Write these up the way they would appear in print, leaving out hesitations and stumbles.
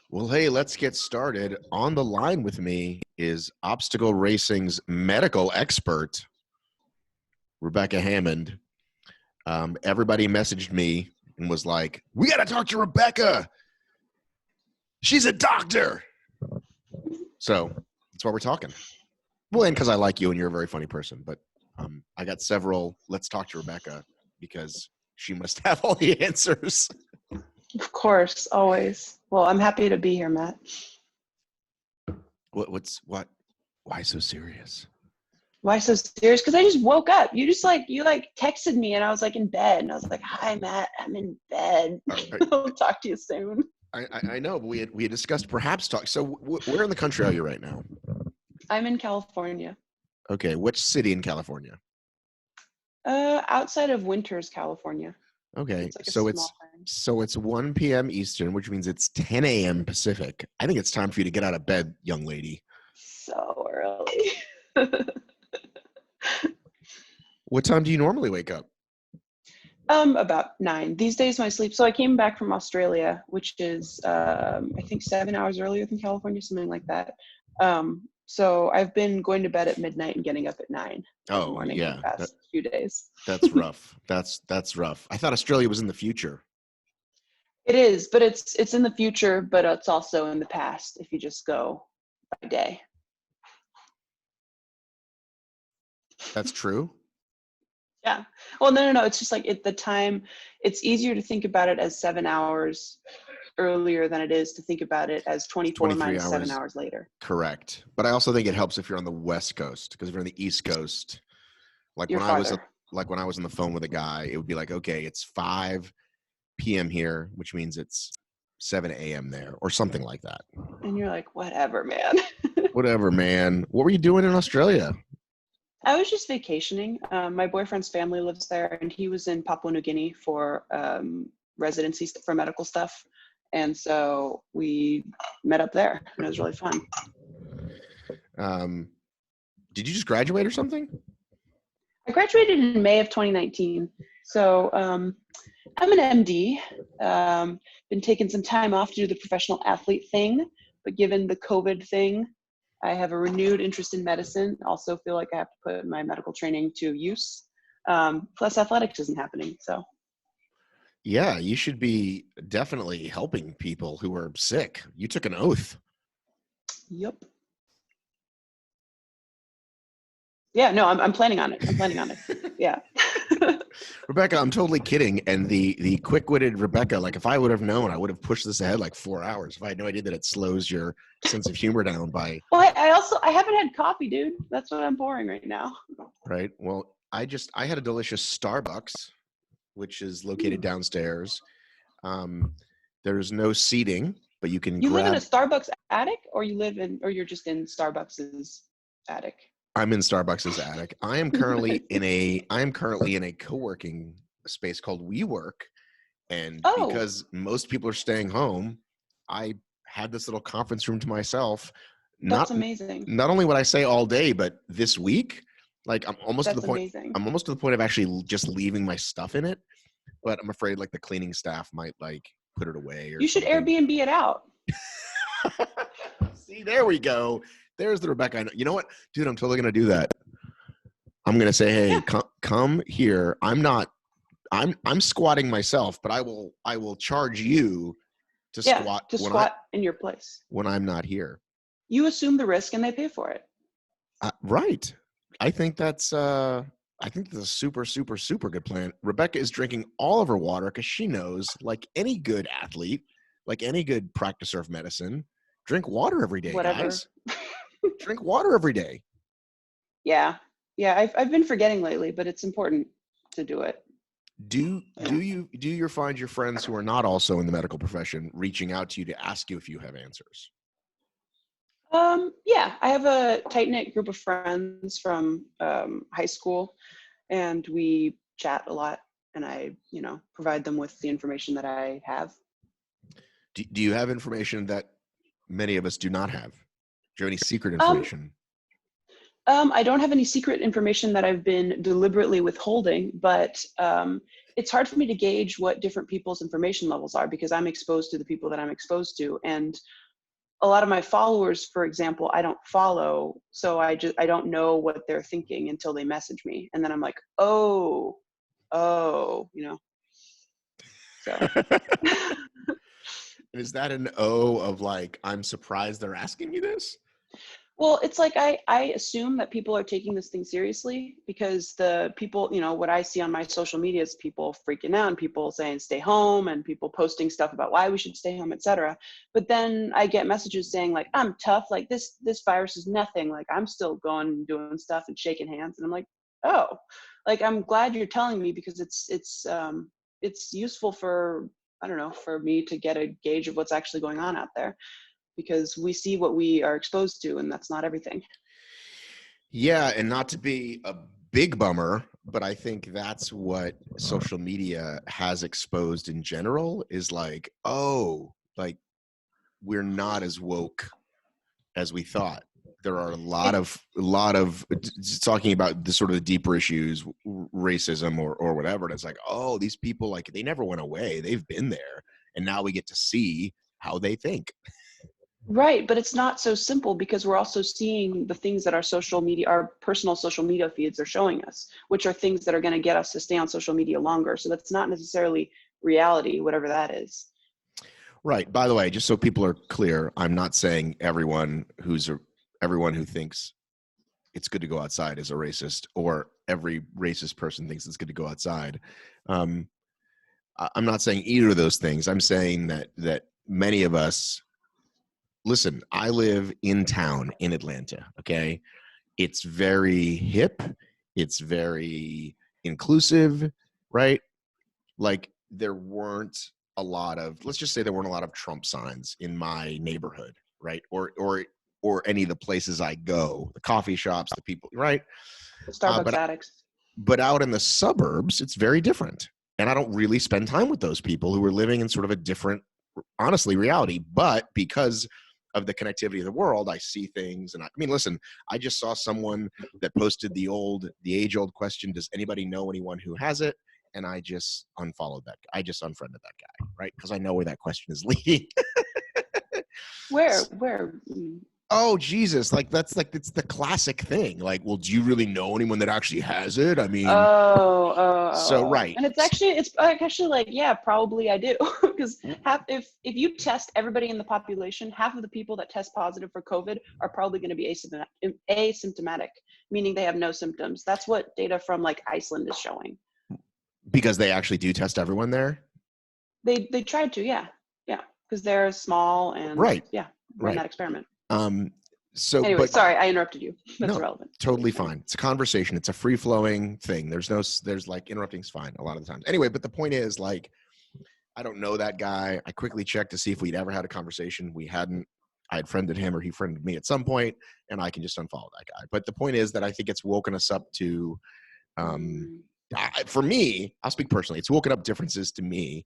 Well, hey, let's get started. On the line with me is obstacle racing's medical expert, Rebecca Hammond. Everybody messaged me and was like, we got to talk to Rebecca. She's a doctor. So that's why we're talking. Well, and because I like you and you're a very funny person. But I got several, let's talk to Rebecca because she must have all the answers. Of course, always. Well, I'm happy to be here, Matt. What? Why so serious? Why so serious? Because I just woke up. You texted me and I was like in bed and I was like, "Hi, Matt, I'm in bed. I'll talk to you soon." I know, but we had discussed perhaps talk. So where in the country are you right now? I'm in California. Okay, which city in California? Outside of Winters, California. Okay, It's like so it's 1 p.m. Eastern, which means it's 10 a.m. Pacific. I think it's time for you to get out of bed, young lady. So early. What time do you normally wake up? About 9. These days my sleep. So I came back from Australia, which is I think 7 hours earlier than California, something like that. So I've been going to bed at midnight and getting up at 9. Oh, morning yeah, for the past few days. That's rough. That's rough. I thought Australia was in the future. It is, but it's in the future, but it's also in the past if you just go by day. That's true. Yeah. Well, no. It's just like the time. It's easier to think about it as 7 hours earlier than it is to think about it as 24 minus 7 hours later. Correct. But I also think it helps if you're on the West Coast, because if you're on the East Coast, like when I was on the phone with a guy, it would be like, okay, it's 5 p.m. here, which means it's 7 a.m. there or something like that. And you're like, whatever, man. Whatever, man. What were you doing in Australia? I was just vacationing. My boyfriend's family lives there, and he was in Papua New Guinea for residency for medical stuff. And so we met up there, and it was really fun. Did you just graduate or something? I graduated in May of 2019. So I'm an MD. Been taking some time off to do the professional athlete thing, but given the COVID thing, I have a renewed interest in medicine. Also feel like I have to put my medical training to use. Plus athletics isn't happening, so. Yeah, you should be definitely helping people who are sick. You took an oath. Yep. Yeah, no, I'm planning on it. Yeah. Rebecca, I'm totally kidding. And the quick-witted Rebecca, like if I would have known, I would have pushed this ahead like 4 hours. If I had no idea that it slows your sense of humor down by. Well, I haven't had coffee, dude. That's what I'm pouring right now. Right. Well, I had a delicious Starbucks, which is located downstairs. There's no seating, but you can. You live in a Starbucks attic, or you're just in Starbucks's attic? I'm in Starbucks's attic. I am currently in a co-working space called WeWork, and because most people are staying home, I had this little conference room to myself. That's amazing. Not only what I say all day, but this week, like I'm almost to the point. Amazing. I'm almost to the point of actually just leaving my stuff in it, but I'm afraid like the cleaning staff might like put it away. Or you should something. Airbnb it out. See, there we go. There's the Rebecca I know. You know what, dude? I'm totally gonna do that. I'm gonna say, hey, yeah. come here. I'm squatting myself, but I will charge you to squat in your place when I'm not here. You assume the risk and they pay for it. Right. I think that's a super, super, super good plan. Rebecca is drinking all of her water because she knows, like any good athlete, like any good practicer of medicine, drink water every day, guys. Drink water every day. Yeah. I've been forgetting lately, but it's important to do it. Do you find your friends who are not also in the medical profession reaching out to you to ask you if you have answers? Yeah, I have a tight-knit group of friends from high school, and we chat a lot, and I, provide them with the information that I have. Do you have information that many of us do not have? Do you have any secret information? I don't have any secret information that I've been deliberately withholding, but it's hard for me to gauge what different people's information levels are because I'm exposed to the people that I'm exposed to. And a lot of my followers, for example, I don't follow. So I don't know what they're thinking until they message me. And then I'm like, oh, so. Is that an O of like, I'm surprised they're asking me this? Well, it's like I assume that people are taking this thing seriously because the people, what I see on my social media is people freaking out and people saying stay home and people posting stuff about why we should stay home, etc. But then I get messages saying like, I'm tough, like this virus is nothing, like I'm still going and doing stuff and shaking hands. And I'm like, oh, like I'm glad you're telling me because it's useful for, I don't know, for me to get a gauge of what's actually going on out there, because we see what we are exposed to and that's not everything. Yeah, and not to be a big bummer, but I think that's what social media has exposed in general is like, oh, like we're not as woke as we thought. There are a lot of talking about the sort of the deeper issues, racism or whatever. And it's like, oh, these people, like they never went away. They've been there. And now we get to see how they think. Right, but it's not so simple because we're also seeing the things that our social media, our personal social media feeds are showing us, which are things that are going to get us to stay on social media longer. So that's not necessarily reality, whatever that is. Right. By the way, just so people are clear, I'm not saying everyone who thinks it's good to go outside is a racist, or every racist person thinks it's good to go outside. I'm not saying either of those things. I'm saying that many of us, listen, I live in town in Atlanta, okay? It's very hip. It's very inclusive, right? Like there weren't a lot of, let's just say there weren't a lot of Trump signs in my neighborhood, right? Or any of the places I go, the coffee shops, the people, right? Starbucks But addicts. out in the suburbs, it's very different. And I don't really spend time with those people who are living in sort of a different, honestly, reality. But because of the connectivity of the world, I see things. And I mean, listen, I just saw someone that posted the age-old question, does anybody know anyone who has it? And I just unfollowed that. I just unfriended that guy, right? Because I know where that question is leading. Where? Oh Jesus! Like that's like it's the classic thing. Like, well, do you really know anyone that actually has it? I mean, so right. And it's actually like, yeah, probably I do, because if you test everybody in the population, half of the people that test positive for COVID are probably going to be asymptomatic, meaning they have no symptoms. That's what data from like Iceland is showing. Because they actually do test everyone there. They tried to, yeah, because they're small and right, run that experiment. So anyway, but, sorry, I interrupted you. That's no, irrelevant. Totally fine. It's a conversation. It's a free flowing thing. There's like interrupting's fine a lot of the times. Anyway, but the point is, like, I don't know that guy. I quickly checked to see if we'd ever had a conversation. We hadn't. I had friended him or he friended me at some point, and I can just unfollow that guy. But the point is that I think it's woken us up to, for me, I'll speak personally. It's woken up differences to me.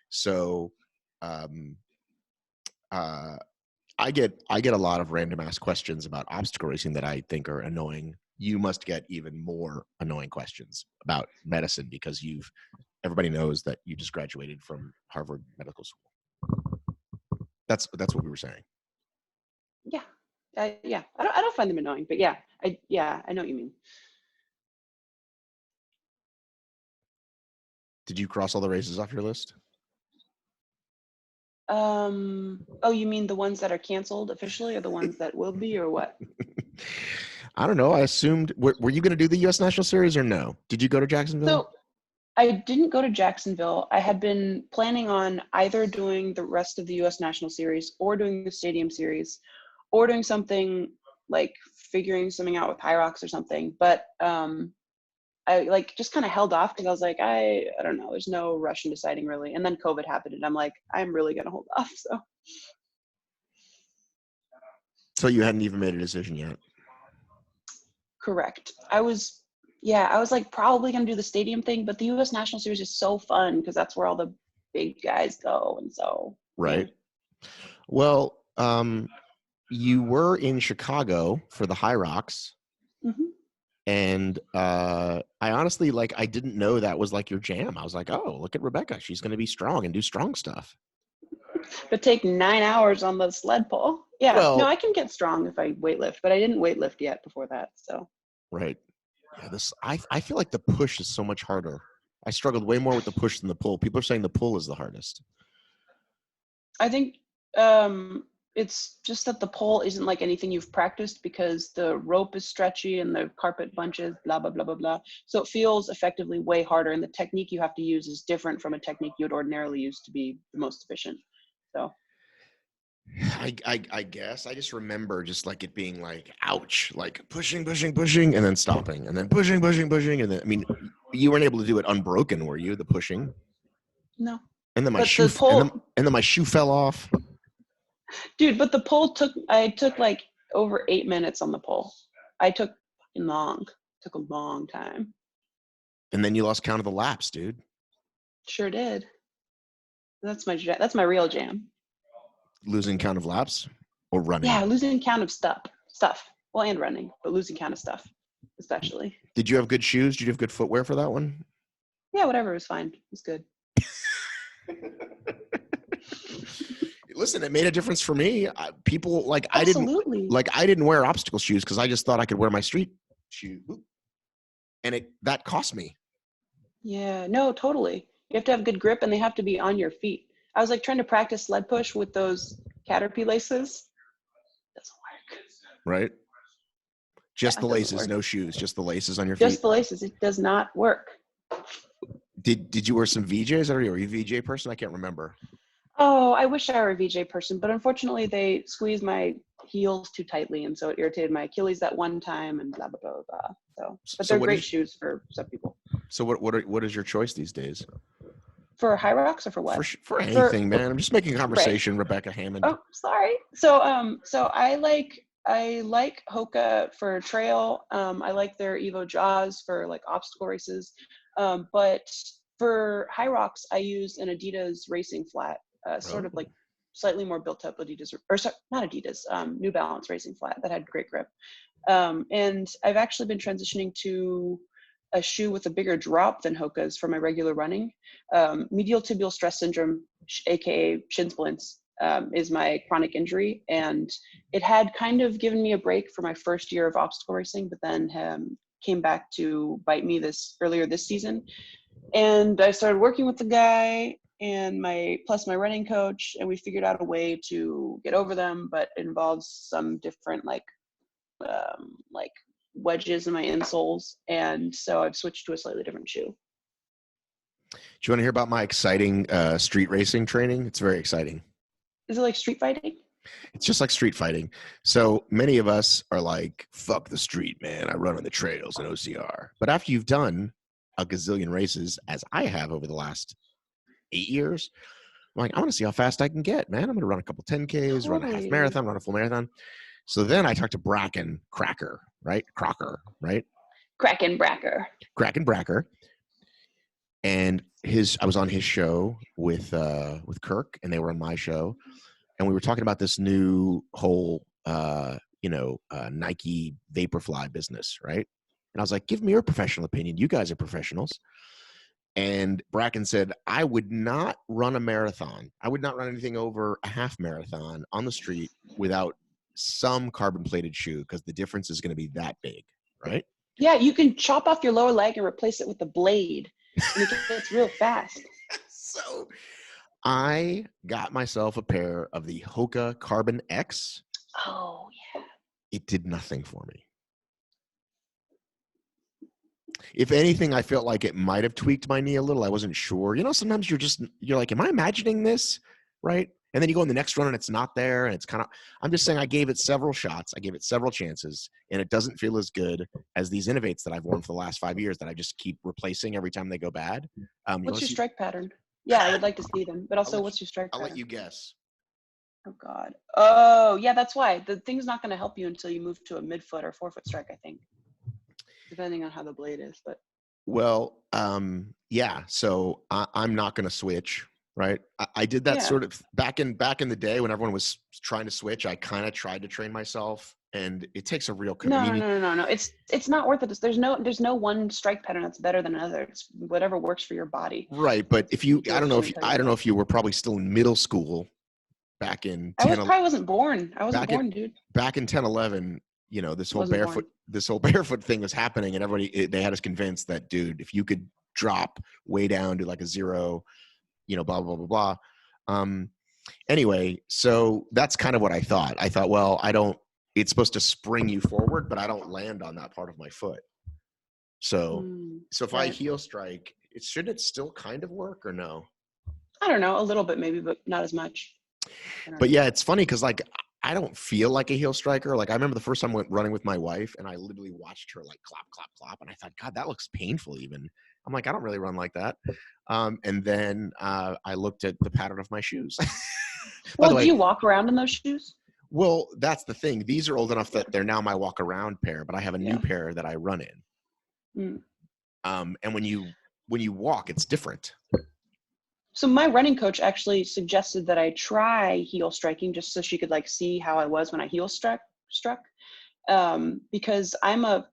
So, I get a lot of random ass questions about obstacle racing that I think are annoying. You must get even more annoying questions about medicine because everybody knows that you just graduated from Harvard Medical School. That's what we were saying. Yeah. I don't find them annoying, but I know what you mean. Did you cross all the races off your list? Oh, you mean the ones that are canceled officially, or the ones that will be, or what? I don't know. I assumed, were you going to do the U.S. National Series or no? Did you go to Jacksonville? So I didn't go to Jacksonville. I had been planning on either doing the rest of the U.S. National Series or doing the Stadium Series or doing something like figuring something out with Hyrox or something. But I like just kind of held off because I was like, I don't know. There's no rush in deciding really. And then COVID happened and I'm like, I'm really going to hold off. So you hadn't even made a decision yet? Correct. I was like probably going to do the stadium thing, but the U.S. National Series is so fun because that's where all the big guys go. And so. Right. Yeah. Well, you were in Chicago for the Hyrox. Mm-hmm. And I honestly, like, I didn't know that was like your jam. I was like, oh, look at Rebecca. She's going to be strong and do strong stuff. But take 9 hours on the sled pull. Yeah, no, Well, I can get strong if I weightlift, but I didn't weightlift yet before that. So right. Yeah, I feel like the push is so much harder. I struggled way more with the push than the pull. People are saying the pull is the hardest. I think it's just that the pole isn't like anything you've practiced because the rope is stretchy and the carpet bunches, blah, blah, blah, blah, blah. So it feels effectively way harder. And the technique you have to use is different from a technique you would ordinarily use to be the most efficient. So I guess I just remember just like it being like, ouch, like pushing, pushing, pushing, and then stopping, and then pushing, pushing, pushing, and then, I mean, you weren't able to do it unbroken, were you? The pushing, no, and then but the pole, and then my shoe fell off, dude, but the pole I took like over 8 minutes on the pole. I took took a long time. and then you lost count of the laps, dude. Sure did. That's my real jam. Losing count of laps or running. Yeah, losing count of stuff. Well, and running, but losing count of stuff, especially. Did you have good shoes? Did you have good footwear for that one? Yeah, whatever, it was fine. It was good. Listen, it made a difference for me. People like Absolutely. I didn't wear obstacle shoes because I just thought I could wear my street shoe, and that cost me. Yeah, no, totally. You have to have good grip and they have to be on your feet. I was like trying to practice sled push with those Caterpie laces. Doesn't work. Right? Just Yeah, the it doesn't laces, work. no shoes, just the laces on your feet. Just the laces. It does not work. Did you wear some VJs or were you a VJ person? I can't remember. Oh, I wish I were a VJ person, but unfortunately they squeezed my heels too tightly and so it irritated my Achilles that one time and blah blah blah blah. So, but So they're what great is shoes for some people. so what is your choice these days? For high rocks or for what? For anything, man. I'm just making Right. conversation, Rebecca Hammond. Oh, sorry. So I like Hoka for trail. I like their Evo Jaws for like obstacle races. But for high rocks, I use an Adidas racing flat, sort of Oh. like slightly more built up Adidas, or sorry, not Adidas, New Balance racing flat that had great grip. And I've actually been transitioning to a shoe with a bigger drop than Hoka's for my regular running. Medial tibial stress syndrome, aka shin splints, is my chronic injury, and it had kind of given me a break for my first year of obstacle racing, but then came back to bite me earlier this season. And I started working with the guy and my running coach, and we figured out a way to get over them, but it involves some different like wedges in my insoles, and so I've switched to a slightly different shoe. Do you want to hear about my exciting street racing training? It's very exciting. Is it like street fighting? It's just like street fighting. So many of us are like, fuck the street, man. I run on the trails in OCR. But after you've done a gazillion races, as I have over the last 8 years, I'm like, I want to see how fast I can get, man. I'm going to run a couple 10Ks, run a half Totally. marathon, run a full marathon. So then I talked to Bracken Cracker, right? Crocker, right? Kraken Bracker. Kraken Bracker. And I was on his show with Kirk, and they were on my show. And we were talking about this new whole, Nike Vaporfly business, right? And I was like, give me your professional opinion. You guys are professionals. And Bracken said, I would not run a marathon. I would not run anything over a half marathon on the street without some carbon plated shoe because the difference is going to be that big, right? Yeah, you can chop off your lower leg and replace it with a blade, and it gets real fast. So I got myself a pair of the Hoka Carbon X. Oh, yeah. It did nothing for me. If anything, I felt like it might have tweaked my knee a little. I wasn't sure. Sometimes you're like, am I imagining this? Right. And then you go in the next run and it's not there. And it's I'm just saying I gave it several shots. I gave it several chances and it doesn't feel as good as these Innovates that I've worn for the last 5 years that I just keep replacing every time they go bad. What's your strike pattern? Yeah, I would like to see them. But also, what's your strike pattern? I'll pattern? let you guess. Oh, God. Oh, yeah, that's why. The thing's not going to help you until you move to a midfoot or forefoot strike, I think. Depending on how the blade is. But well, yeah. So I'm not going to switch. right? I did that Yeah. sort of back in the day when everyone was trying to switch. I kind of tried to train myself, and it takes a real. I No, no, mean, no, no, no, no. It's not worth it. There's no one strike pattern that's better than another. It's whatever works for your body. right? But if you, You do what someone tells you I to don't know do. if you were probably still in middle school back in I was probably wasn't born. I wasn't back in born, dude. back in 10, 11. You know, Wasn't born. this whole barefoot thing was happening, and they had us convinced that, dude, if you could drop way down to like a zero, you know, blah blah blah blah. Anyway, so that's kind of what I thought. I thought, well, I don't. It's supposed to spring you forward, but I don't land on that part of my foot. So, so if I Right. heel strike, should it still kind of work or no? I don't know, a little bit maybe, but not as much. I don't But know. yeah, it's funny because like I don't feel like a heel striker. Like I remember the first time I went running with my wife, and I literally watched her like clap, clap, clap, and I thought, God, that looks painful. Even I'm like, I don't really run like that. And then I looked at the pattern of my shoes. By the Well, do way, you walk around in those shoes? well, that's the thing. These are old enough that they're now my walk around pair, but I have a new Yeah. pair that I run in. Mm. And when you walk, it's different. So my running coach actually suggested that I try heel striking just so she could like see how I was when I heel struck. Because I'm a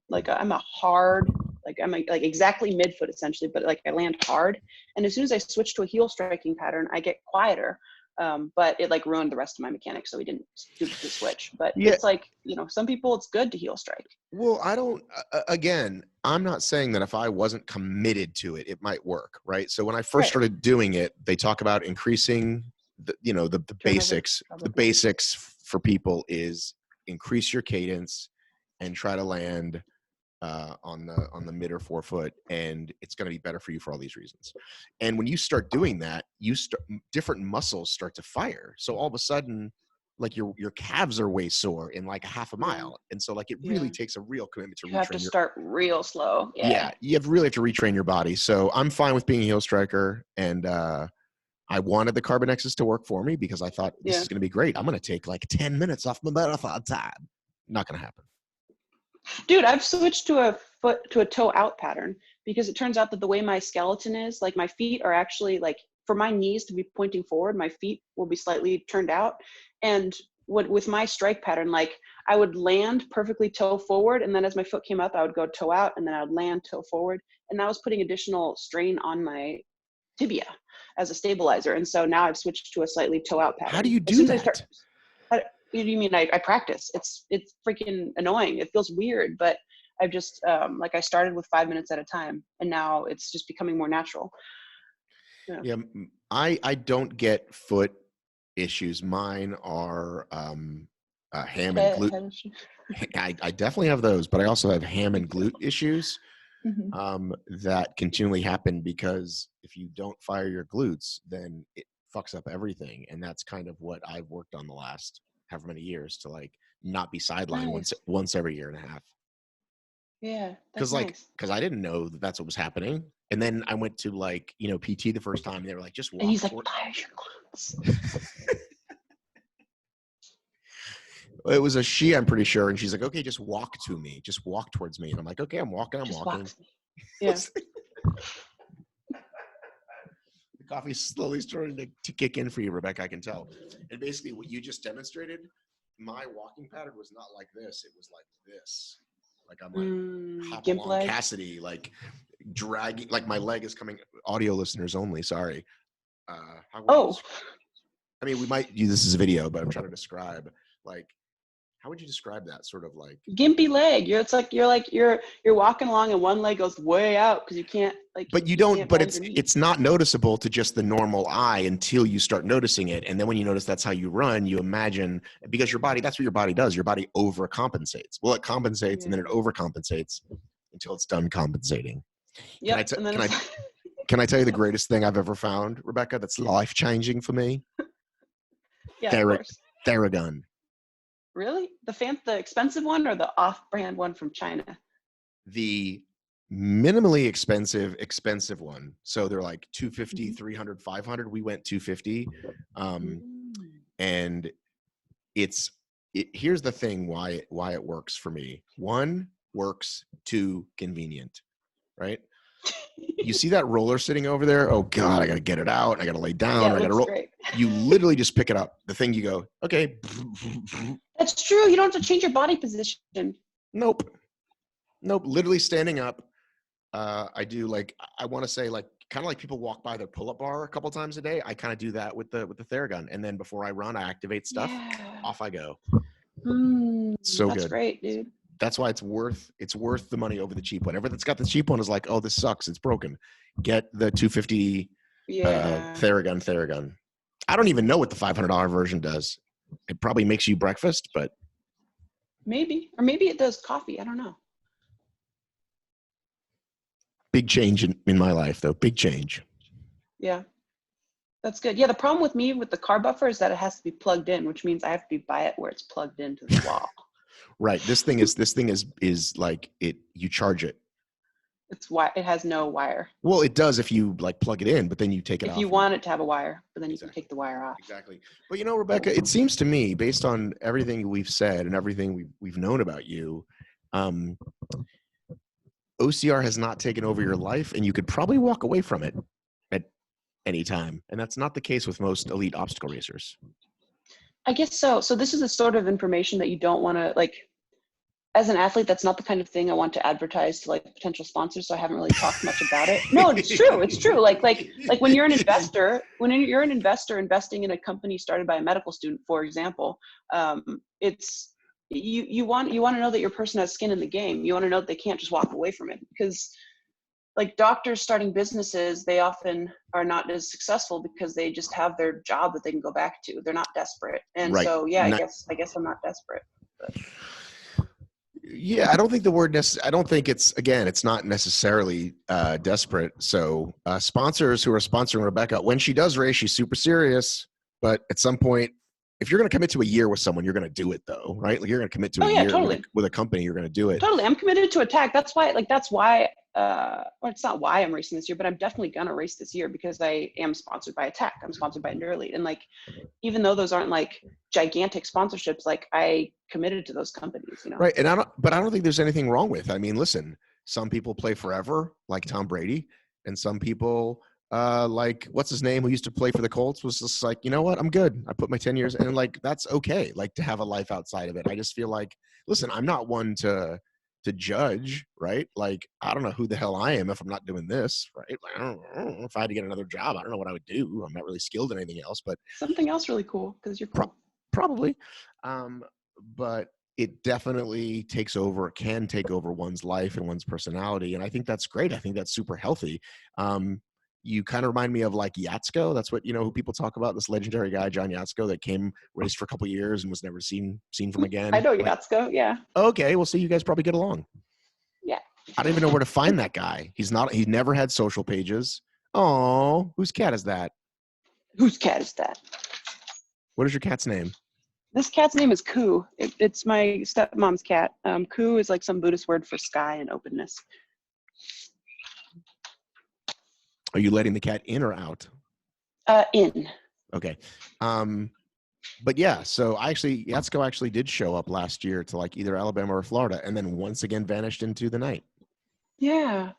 hard, like exactly midfoot essentially, but like I land hard. And as soon as I switch to a heel striking pattern, I get quieter. But it like ruined the rest of my mechanics, so we didn't do the switch. But Yeah. it's like, some people it's good to heel strike. Well, I don't, again, I'm not saying that if I wasn't committed to it, it might work, right? So when I first Right. started doing it, they talk about increasing the Turnover, basics. The probably. basics for people is increase your cadence and try to land on the mid or forefoot, and it's going to be better for you for all these reasons. And when you start doing that, different muscles start to fire. So all of a sudden, like your calves are way sore in like a half a Yeah. mile, and so like it Yeah. really takes a real commitment to You have to retrain your. start real slow. Yeah, you really have to retrain your body. So I'm fine with being a heel striker, and I wanted the Carbon X's to work for me because I thought this Yeah. is going to be great. I'm going to take like 10 minutes off my marathon time. Not going to happen. Dude, I've switched to a toe out pattern because it turns out that the way my skeleton is, like my feet are actually like for my knees to be pointing forward, my feet will be slightly turned out. And with my strike pattern, like I would land perfectly toe forward, and then as my foot came up, I would go toe out, and then I would land toe forward. And that was putting additional strain on my tibia as a stabilizer. And so now I've switched to a slightly toe out pattern. How do you As do soon as I that? start, what do you mean? I practice. It's freaking annoying. It feels weird, but I've just like I started with 5 minutes at a time, and now it's just becoming more natural. Yeah, I don't get foot issues. Mine are ham and glute. I definitely have those, but I also have ham and glute issues that continually happen because if you don't fire your glutes, then it fucks up everything. And that's kind of what I've worked on the last however many years to like not be sidelined Nice. once every year and a half. Yeah, that's Because nice. I didn't know that that's what was happening. And then I went to like, PT the first time, and they were like, just And walk he's like, toward. fire your glutes. It was a she, I'm pretty sure. And she's like, okay, just walk to me. Just walk towards me. And I'm like, okay, I'm walking. Just walking. walks me. Yeah. The coffee's slowly starting to kick in for you, Rebecca, I can tell. And basically what you just demonstrated, my walking pattern was not like this. It was like this. Like I'm like hop Gimp along leg. Cassidy, like dragging, like my leg is coming. Audio listeners only, sorry. I mean, we might use this as a video, but I'm trying to describe, like, how would you describe that? Sort of like gimpy leg. You're walking along and one leg goes way out because you can't but you can't don't, but bend your knees. it's not noticeable to just the normal eye until you start noticing it. And then when you notice that's how you run, you imagine, because your body, that's what your body does. Your body overcompensates. Well, it compensates and then it overcompensates until it's done compensating. Yep. Can I tell you the greatest thing I've ever found, Rebecca, that's life-changing for me? Yeah, of course. Theragun. Really? The expensive one or the off-brand one from China? The minimally expensive one. So they're like 250, 300, 500. We went 250. And here's the thing why it works for me. One, works. Two, convenient, right? You see that roller sitting over there? Oh God, I got to get it out. I got to lay down. Yeah, it I got to looks roll. great. You literally just pick it up. The thing you go, okay. That's true. You don't have to change your body position. Nope. Literally standing up. I do like, I want to say like, kind of like people walk by their pull-up bar a couple times a day. I kind of do that with the Theragun. And then before I run, I activate stuff. Yeah. Off I go. So That's good. great, dude. That's why it's worth the money over the cheap one. Everyone that's got the cheap one is like, oh, this sucks. It's broken. Get the 250 Yeah. Theragun. I don't even know what the $500 version does. It probably makes you breakfast, but maybe it does coffee. I don't know. big change in my life, though. Big change. Yeah, that's good. Yeah, the problem with me with the car buffer is that it has to be plugged in, which means I have to be by it where it's plugged into the wall. Right. This thing is like it. You charge it. It has no wire. Well, it does if you like plug it in, but then you take it off. If you want it to have a wire, but then you Exactly. can take the wire off. Exactly. But Rebecca, it seems to me, based on everything we've said and everything we've known about you, OCR has not taken over your life, and you could probably walk away from it at any time. And that's not the case with most elite obstacle racers. I guess so. So this is the sort of information that you don't want to, like, as an athlete, that's not the kind of thing I want to advertise to like potential sponsors. So I haven't really talked much about it. No, it's true. It's true. Like when you're an investor, investing in a company started by a medical student, for example, it's you want to know that your person has skin in the game. You want to know that they can't just walk away from it, because like doctors starting businesses, they often are not as successful because they just have their job that they can go back to. They're not desperate. And Right. so, yeah, I guess I'm not desperate. But. Yeah, I don't think I don't think it's not necessarily desperate. So sponsors who are sponsoring Rebecca, when she does race, she's super serious. But at some point, if you're going to commit to a year with someone, you're going to do it though, right? Like you're going to commit to a year totally. with a company, you're going to do it. Totally. I'm committed to attack. That's why, well, it's not why I'm racing this year, but I'm definitely going to race this year because I am sponsored by Attack. I'm sponsored by Neuralete. And like, even though those aren't like gigantic sponsorships, like I committed to those companies, Right. And I don't think there's anything wrong with, I mean, listen, some people play forever, like Tom Brady, and some people, like what's his name, who used to play for the Colts, was just like, you know what, I'm good. I put my 10 years, and like that's okay, like to have a life outside of it. I just feel like, listen, I'm not one to judge, right? Like I don't know who the hell I am if I'm not doing this, right? Like, I don't know if I had to get another job, I don't know what I would do. I'm not really skilled in anything else, but something else really cool because you're cool. Probably, but it definitely can take over one's life and one's personality. And I think that's great. I think that's super healthy. You kind of remind me of like Yatsko. That's what, who people talk about, this legendary guy, John Yatsko, that raced for a couple of years and was never seen from again. I know Yatsko. Yeah. Okay. Well, see, you guys probably get along. Yeah. I don't even know where to find that guy. He never had social pages. Oh, whose cat is that? Whose cat is that? What is your cat's name? This cat's name is Ku. It's my stepmom's cat. Ku is like some Buddhist word for sky and openness. Are you letting the cat in or out? In. Okay. But yeah, so Yatsko actually did show up last year to like either Alabama or Florida, and then once again vanished into the night. Yeah.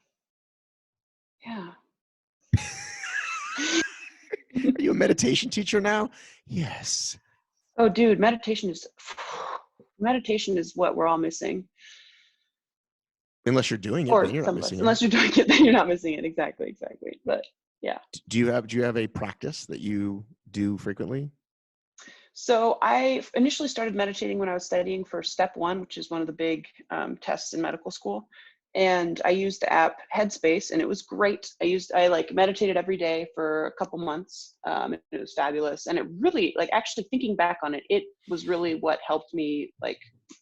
Yeah. Are you a meditation teacher now? Yes. Oh, dude, meditation is what we're all missing. Unless you're doing it, or then you're not missing it. Unless you're doing it, then you're not missing it. Exactly. But yeah. Do you have a practice that you do frequently? So I initially started meditating when I was studying for Step 1, which is one of the big tests in medical school. And I used the app Headspace, and it was great. I like meditated every day for a couple months. It was fabulous. And it really, like, actually thinking back on it, it was really what helped me like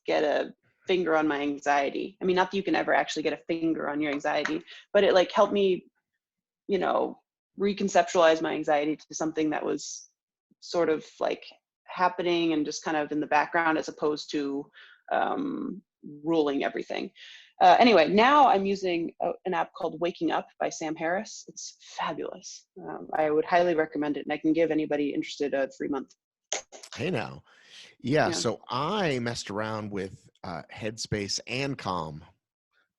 get a finger on my anxiety. I mean, not that you can ever actually get a finger on your anxiety, but it like helped me, reconceptualize my anxiety to something that was sort of like happening and just kind of in the background as opposed to ruling everything. Anyway, now I'm using an app called Waking Up by Sam Harris. It's fabulous. I would highly recommend it, and I can give anybody interested a free month. Hey now. Yeah, so I messed around with Headspace and Calm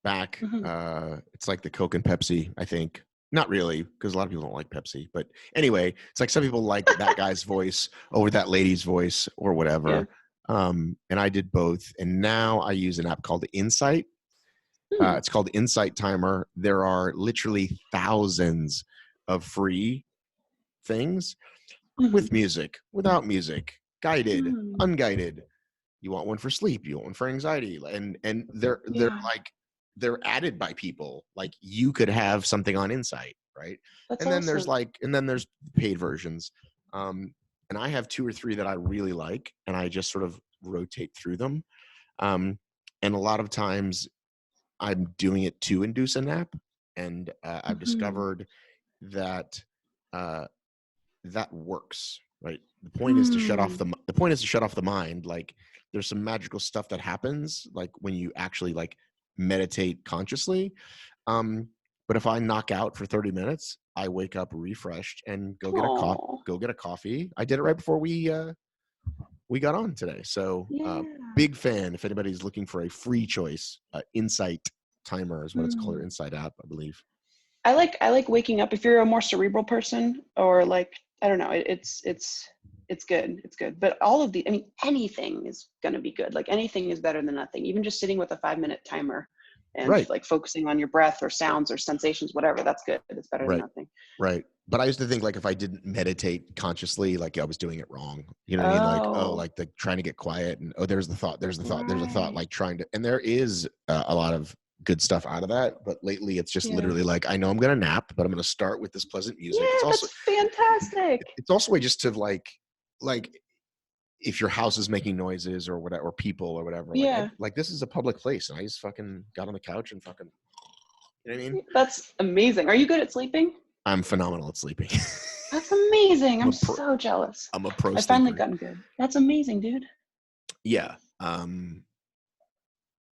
back. Mhm. It's like the Coke and Pepsi, I think. Not really, because a lot of people don't like Pepsi. But anyway, it's like some people like that guy's voice over that lady's voice or Yeah. whatever. And I did both. And now I use an app called Insight. Hmm. It's called Insight Timer. There are literally thousands of free things Mhm. with music, without music, guided, Mm. unguided. You want one for sleep, you want one for anxiety, and they're Yeah. like they're added by people. Like you could have something on Insight, right? That's And awesome. then there's paid versions. And I have two or three that I really like, and I just sort of rotate through them. Um, and a lot of times I'm doing it to induce a nap, and I've Mhm. discovered that uh, that works, right? Mm. The point is to shut off the mind. Like there's some magical stuff that happens like when you actually like meditate consciously. um but if I knock out for 30 minutes, I wake up refreshed and Oh. go get a coffee. I did it right before we got on today. So Yeah. big fan. If anybody's looking for a free choice, Insight Timer is what it's called, or Mm. Insight app, I believe. I like waking up. If you're a more cerebral person, or like I don't know, it's good. It's good. But all of the, I mean, anything is gonna be good. Like anything is better than nothing. Even just sitting with a 5 minute timer and Right. like focusing on your breath or sounds or sensations, whatever, that's good. It's better than Right. nothing. Right. But I used to think like if I didn't meditate consciously, like I was doing it wrong. You know what I mean? Like, oh, Oh, like the trying to get quiet and oh, there's the thought, there's a thought, right. like trying to, and there is a lot of good stuff out of that. But lately it's just Yeah. literally like, I know I'm going to nap, but I'm going to start with this pleasant music. Yeah, that's fantastic. It's also a way just to like if your house is making noises or whatever, or people or whatever, Yeah. like this is a public place. And I just fucking got on the couch and fucking, you know what I mean? That's amazing. Are you good at sleeping? I'm phenomenal at sleeping. That's amazing. I'm I'm a pro, so jealous. I'm a pro I finally sleeper. gotten good. That's amazing, dude. Yeah.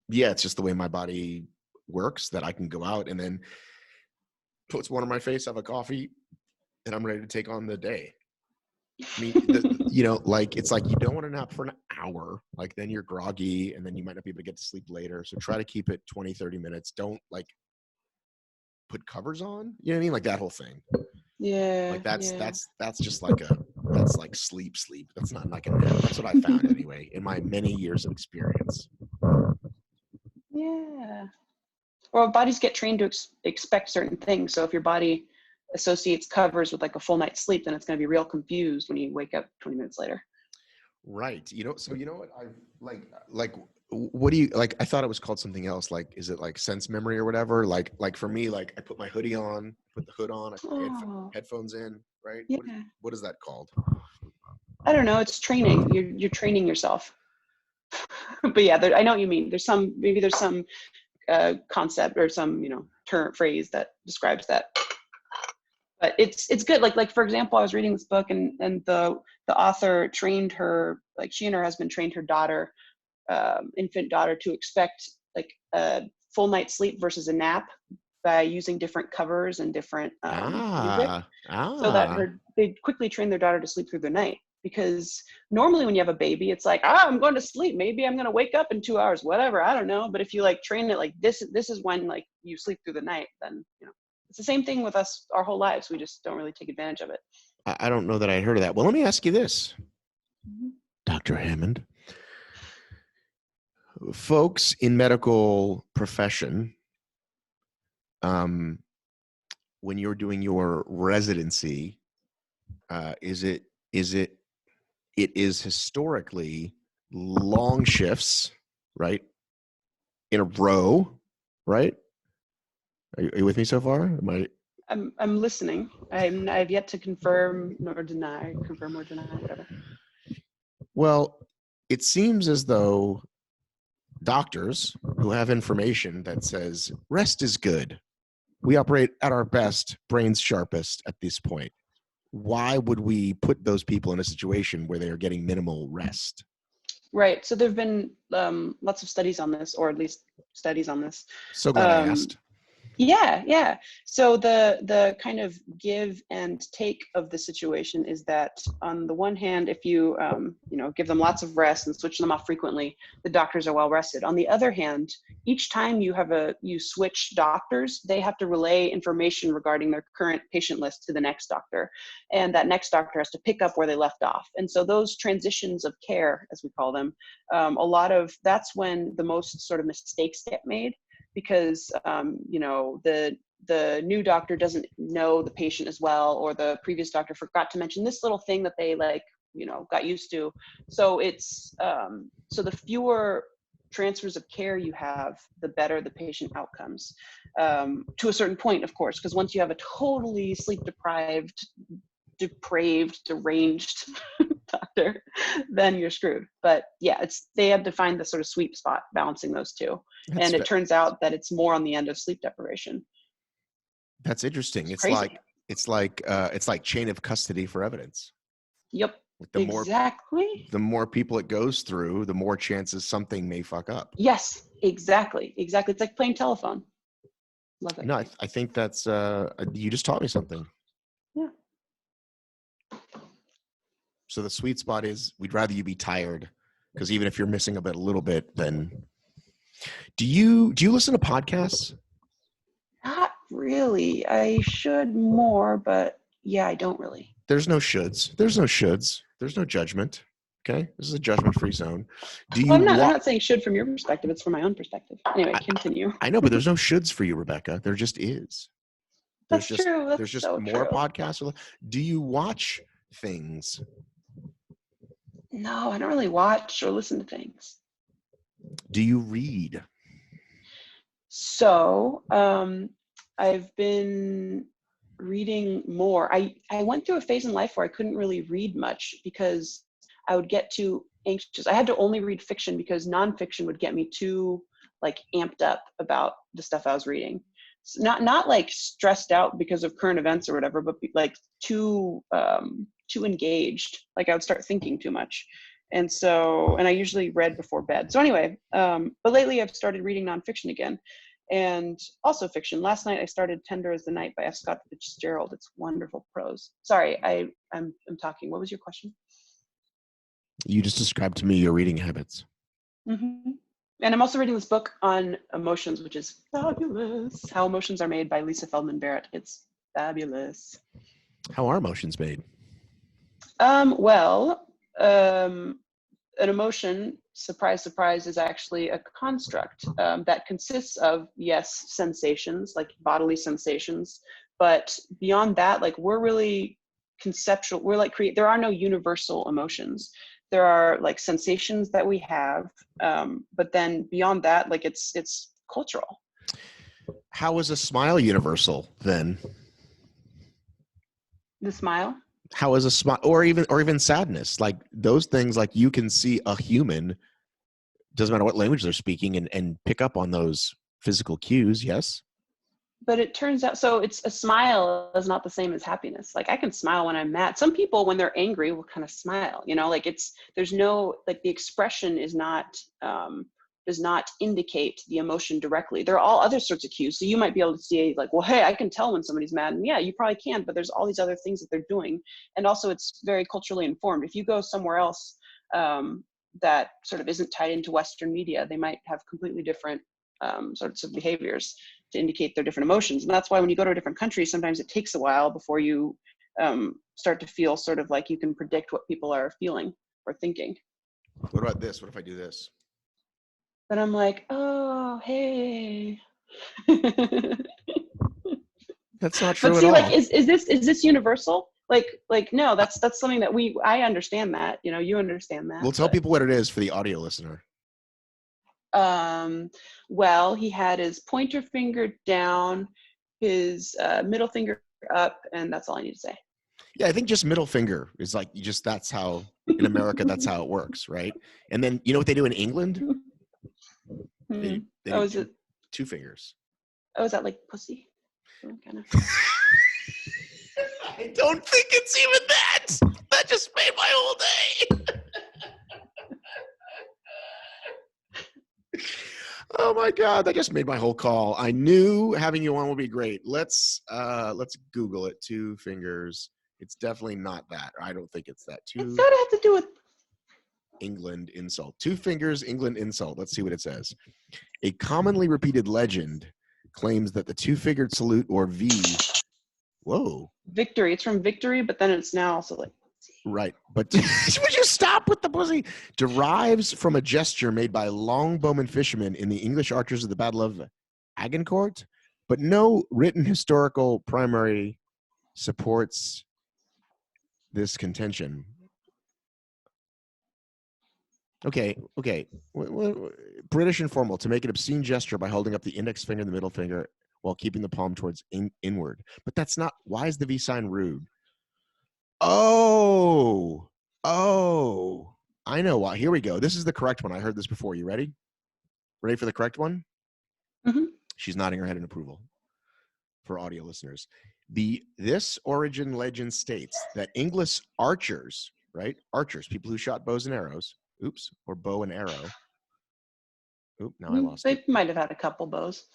Yeah, it's just the way my body works that I can go out and then puts one on my face, have a coffee, and I'm ready to take on the day. I mean, like it's like you don't want to nap for an hour, like then you're groggy and then you might not be able to get to sleep later. So try to keep it 20, 30 minutes. Don't like put covers on. You know what I mean? Like that whole thing. Yeah, Like that's yeah. that's that's just like that's like sleep. That's not like a nap. That's what I found anyway in my many years of experience. Yeah. Well, bodies get trained to expect certain things. So if your body associates covers with like a full night's sleep, then it's going to be real confused when you wake up 20 minutes later. Right. So you know what I like what do you like? I thought it was called something else. Like, is it like sense memory or whatever? Like for me, like I put my hoodie on, put the hood on, I put my Oh, headphones in, right? yeah. What is that called? I don't know. It's training. You're training yourself. But yeah, I know what you mean. There's some concept or some term phrase that describes that. But it's good. Like for example, I was reading this book and the author trained her, like she and her husband trained her daughter, infant daughter, to expect like a full night's sleep versus a nap by using different covers and different music, Ah, so that ah. they quickly train their daughter to sleep through the night. Because normally when you have a baby, it's like, I'm going to sleep. Maybe I'm going to wake up in 2 hours, whatever. I don't know. But if you like train it like this is when like you sleep through the night, then it's the same thing with us our whole lives. We just don't really take advantage of it. I don't know that I heard of that. Well, let me ask you this, Mhm. Dr. Hammond. Folks in medical profession, um, when you're doing your residency, is it it is historically long shifts, right? In a row, right? Are you with me so far? Am I? I'm listening. I've yet to confirm or deny, confirm or deny, whatever. Well, it seems as though doctors who have information that says rest is good, we operate at our best, brains sharpest at this point. Why would we put those people in a situation where they are getting minimal rest? Right. So there've been lots of studies on this, or at least studies on this. So glad I Um, asked. Yeah. So the kind of give and take of the situation is that on the one hand, if you give them lots of rest and switch them off frequently, the doctors are well rested. On the other hand, each time you switch doctors, they have to relay information regarding their current patient list to the next doctor, and that next doctor has to pick up where they left off. And so those transitions of care, as we call them, that's when the most sort of mistakes get made, because the new doctor doesn't know the patient as well, or the previous doctor forgot to mention this little thing that they got used to. So it's so the fewer transfers of care you have, the better the patient outcomes, to a certain point, of course, because once you have a totally sleep depraved, deranged doctor, then you're screwed. But yeah, they have to find the sort of sweet spot balancing those two. And it turns out that it's more on the end of sleep deprivation. That's interesting. It's crazy. It's like chain of custody for evidence. Yep. Exactly. The more people it goes through, the more chances something may fuck up. Yes, exactly. It's like playing telephone. Love it. No, I think that's you just taught me something. Yeah. So the sweet spot is we'd rather you be tired, because even if you're missing a little bit, then do you listen to podcasts? Not really. I should more, but yeah, I don't really. There's no shoulds. There's no judgment. Okay, this is a judgment-free zone. I'm not saying should from your perspective. It's from my own perspective. Anyway, continue. I know, but there's no shoulds for you, Rebecca. There just is. That's true. That's there's just so more true. podcasts. Do you watch things? No, I don't really watch or listen to things. Do you read? So I've been reading more. I went through a phase in life where I couldn't really read much because I would get too anxious. I had to only read fiction because nonfiction would get me too amped up about the stuff I was reading. So not like stressed out because of current events or whatever, but too engaged. I would start thinking too much. And I usually read before bed. So anyway, but lately I've started reading nonfiction again, and also fiction. Last night I started Tender as the Night by F. Scott Fitzgerald. It's wonderful prose. Sorry, I'm talking. What was your question? You just described to me your reading habits. Mm-hmm. And I'm also reading this book on emotions, which is fabulous. How Emotions Are Made by Lisa Feldman Barrett. It's fabulous. How are emotions made? An emotion, surprise, surprise, is actually a construct that consists of, yes, sensations, like bodily sensations. But beyond that, we're really conceptual. We're there are no universal emotions. There are sensations that we have. But then beyond that, it's cultural. How is a smile universal then? The smile? How is a smile, or even sadness, those things, you can see a human, doesn't matter what language they're speaking, and pick up on those physical cues. Yes. But it turns out, so it's a smile is not the same as happiness. I can smile when I'm mad. Some people, when they're angry, will kind of smile, there's no, the expression is not, does not indicate the emotion directly. There are all other sorts of cues. So you might be able to see well, hey, I can tell when somebody's mad. And yeah, you probably can, but there's all these other things that they're doing. And also it's very culturally informed. If you go somewhere else that sort of isn't tied into Western media, they might have completely different sorts of behaviors to indicate their different emotions. And that's why when you go to a different country, sometimes it takes a while before you start to feel sort of you can predict what people are feeling or thinking. What about this? What if I do this? Then I'm oh, hey. That's not true but see, at all. Is this universal? No, that's something that I understand that, you understand that. We'll tell people what it is for the audio listener. Well, he had his pointer finger down, his middle finger up, and that's all I need to say. Yeah, I think just middle finger is that's how, in America, that's how it works, right? And then, you know what they do in England? They do two fingers. Oh, is that pussy? Kind of. I don't think it's even that. That just made my whole day. Oh Oh my God, that just made my whole call. I knew having you on would be great. Let's Google it. Two fingers. It's definitely not that. I don't think it's that. It's Two gotta have to do with. England insult. Two fingers England insult. Let's see what it says. A commonly repeated legend claims that the two-fingered salute, or V, whoa, Victory. It's from victory, but then it's now also like. right, but would you stop with the pussy? Derives from a gesture made by longbowmen fishermen in the English archers of the Battle of Agincourt, but no written historical primary supports this contention. Okay. British informal, to make an obscene gesture by holding up the index finger and the middle finger while keeping the palm towards inward. But that's not, why is the V sign rude? Oh, I know why. Here we go. This is the correct one. I heard this before. You ready? Ready for the correct one? Mm-hmm. She's nodding her head in approval for audio listeners. This origin legend states that English archers, right? Archers, people who shot bows and arrows, or bow and arrow. Now I lost it. They might have had a couple bows.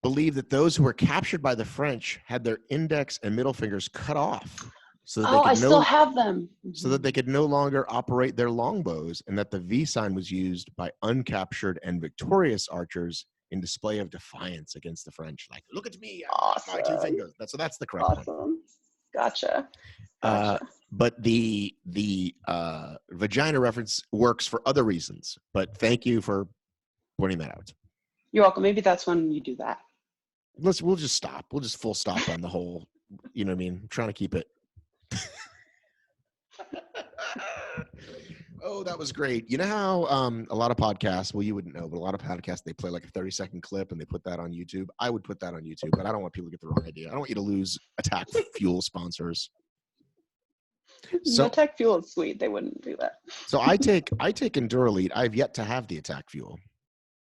Believe that those who were captured by the French had their index and middle fingers cut off so that I still have them. so that they could no longer operate their longbows, and that the V sign was used by uncaptured and victorious archers in display of defiance against the French. Like, look at me, Awesome. my two fingers. That's the correct one. Gotcha. But the vagina reference works for other reasons. But thank you for pointing that out. You're welcome. Maybe that's when you do that. We'll just stop. We'll just full stop on the whole. You know what I mean? I'm trying to keep it. Oh, that was great. You know how a lot of podcasts, well, you wouldn't know, but a lot of podcasts, they play like a 30-second clip and they put that on YouTube. I would put that on YouTube, but I don't want people to get the wrong idea. I don't want you to lose Attack Fuel sponsors. So Attack Fuel is sweet. They wouldn't do that. So I take Endurolite. I've yet to have the Attack Fuel.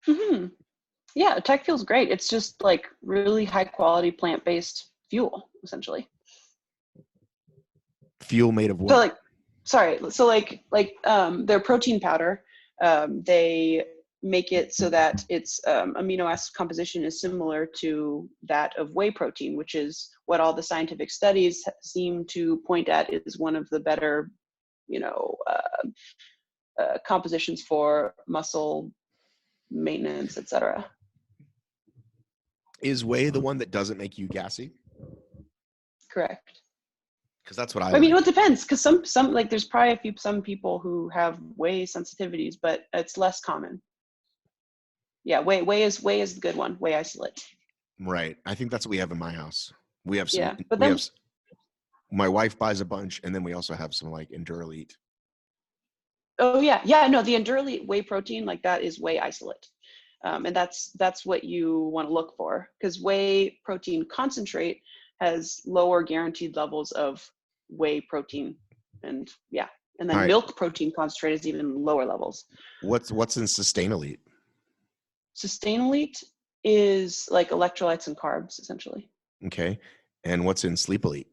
Mm-hmm. Yeah, Attack Fuel's great. It's just like really high quality plant-based fuel, essentially. Fuel made of what? Their protein powder, they make it so that its amino acid composition is similar to that of whey protein, which is what all the scientific studies seem to point at is one of the better, compositions for muscle maintenance, etc. Is whey the one that doesn't make you gassy? Correct. Because that's what I mean, it depends. Because some like there's probably some people who have whey sensitivities, but it's less common. Yeah, whey is the good one. Whey isolate. Right. I think that's what we have in my house. We have some. Yeah, but then my wife buys a bunch, and then we also have some like Endurolite. Oh yeah. No, the Endurolite whey protein, like that is whey isolate, and that's what you want to look for, because whey protein concentrate has lower guaranteed levels of whey protein, and then milk protein concentrate is even lower levels. What's in Sustainolite? Sustainolite is like electrolytes and carbs, essentially. Okay. And what's in Sleepolite?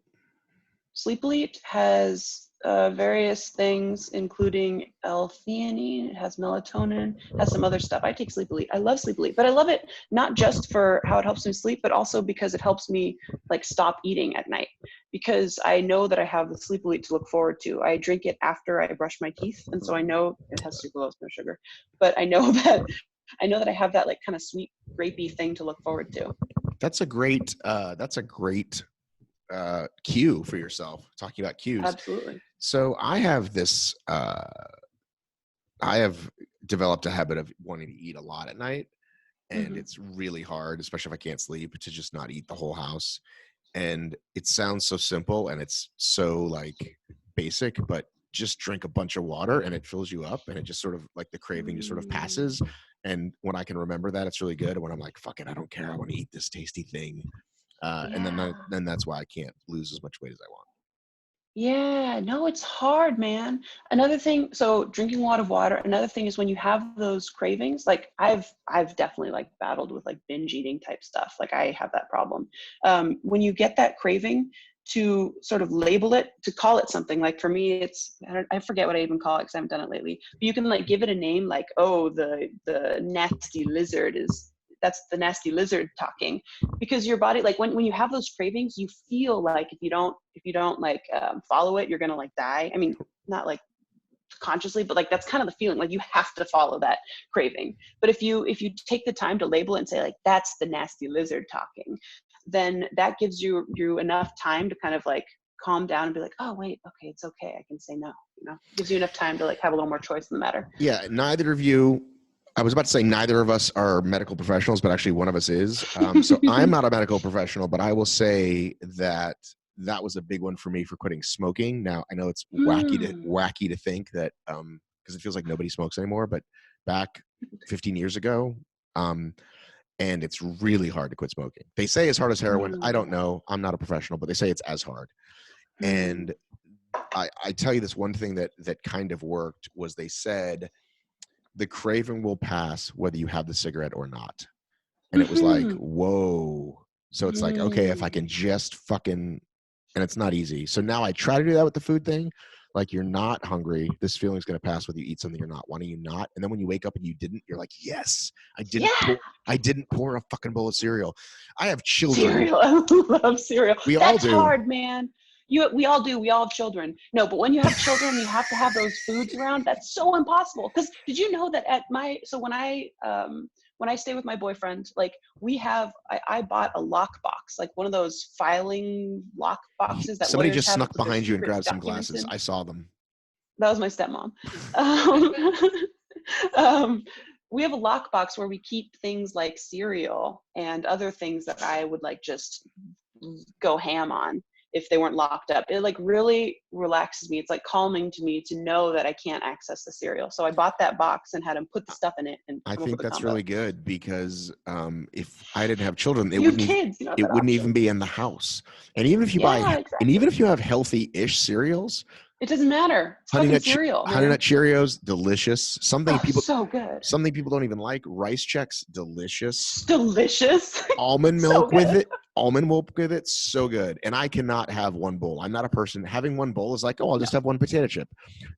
Sleepolite has various things, including L-theanine. It has melatonin, has some other stuff. I take Sleepolite. I love Sleepolite, but I love it not just for how it helps me sleep, but also because it helps me like stop eating at night, because I know that I have the Sleepolite to look forward to. I drink it after I brush my teeth, and so I know it has sucralose, no sugar, but I know that I have that like kind of sweet grapey thing to look forward to. That's a great cue for yourself, talking about cues. Absolutely. So I have this I have developed a habit of wanting to eat a lot at night, and it's really hard, especially if I can't sleep, to just not eat the whole house. And it sounds so simple and it's so like basic, but just drink a bunch of water and it fills you up, and it just sort of like the craving just sort of passes. And when I can remember that, it's really good. And when I'm like, fuck it, I don't care, I want to eat this tasty thing. And then that's why I can't lose as much weight as I want. Yeah, no, it's hard, man. Another thing, so drinking a lot of water. Another thing is when you have those cravings, like I've definitely like battled with like binge eating type stuff. Like I have that problem. When you get that craving, to sort of label it, to call it something. Like for me, it's, I forget what I even call it because I haven't done it lately. But you can like give it a name, like, oh, the nasty lizard that's the nasty lizard talking, because your body, like when you have those cravings, you feel like if you don't like follow it, you're gonna like die. I mean, not like consciously, but like that's kind of the feeling, like you have to follow that craving. But if you take the time to label it and say like, that's the nasty lizard talking, then that gives you enough time to kind of like calm down and be like, oh wait, okay, it's okay, I can say no. It gives you enough time to like have a little more choice in the matter. Yeah, neither of you, I was about to say neither of us are medical professionals, but actually one of us is. So I'm not a medical professional, but I will say that that was a big one for me for quitting smoking. Now I know it's wacky to think that because it feels like nobody smokes anymore, but back 15 years ago, and it's really hard to quit smoking. They say as hard as heroin. I don't know. I'm not a professional, but they say it's as hard. And I tell you this one thing that kind of worked was they said the craving will pass whether you have the cigarette or not. And it was like, whoa. So it's like, okay, if I can just fucking, and it's not easy. So now I try to do that with the food thing. Like, you're not hungry. This feeling's going to pass whether you eat something or not. Why don't you not? And then when you wake up and you didn't, you're like, yes, I didn't pour a fucking bowl of cereal. I have children. Cereal. I love cereal. That's hard, man. We all do. We all have children. No, but when you have children, you have to have those foods around. That's so impossible. Because did you know that when I stay with my boyfriend, like I bought a lock box, like one of those filing lock boxes that somebody just snuck behind you and grabbed some glasses. I saw them. That was my stepmom. We have a lockbox where we keep things like cereal and other things that I would like just go ham on if they weren't locked up. It like really relaxes me. It's like calming to me to know that I can't access the cereal. So I bought that box and had him put the stuff in it. And I think that's really good because if I didn't have children, it wouldn't even be in the house. And even if you and even if you have healthy-ish cereals, it doesn't matter. It's Honey Nut cereal. Honey Nut Cheerios, delicious. Something so good. Something people don't even like. Rice Chex, delicious. Delicious. Almond milk with it. Almond milk with it, so good. And I cannot have one bowl. I'm not a person. Having one bowl is like, oh, I'll just have one potato chip.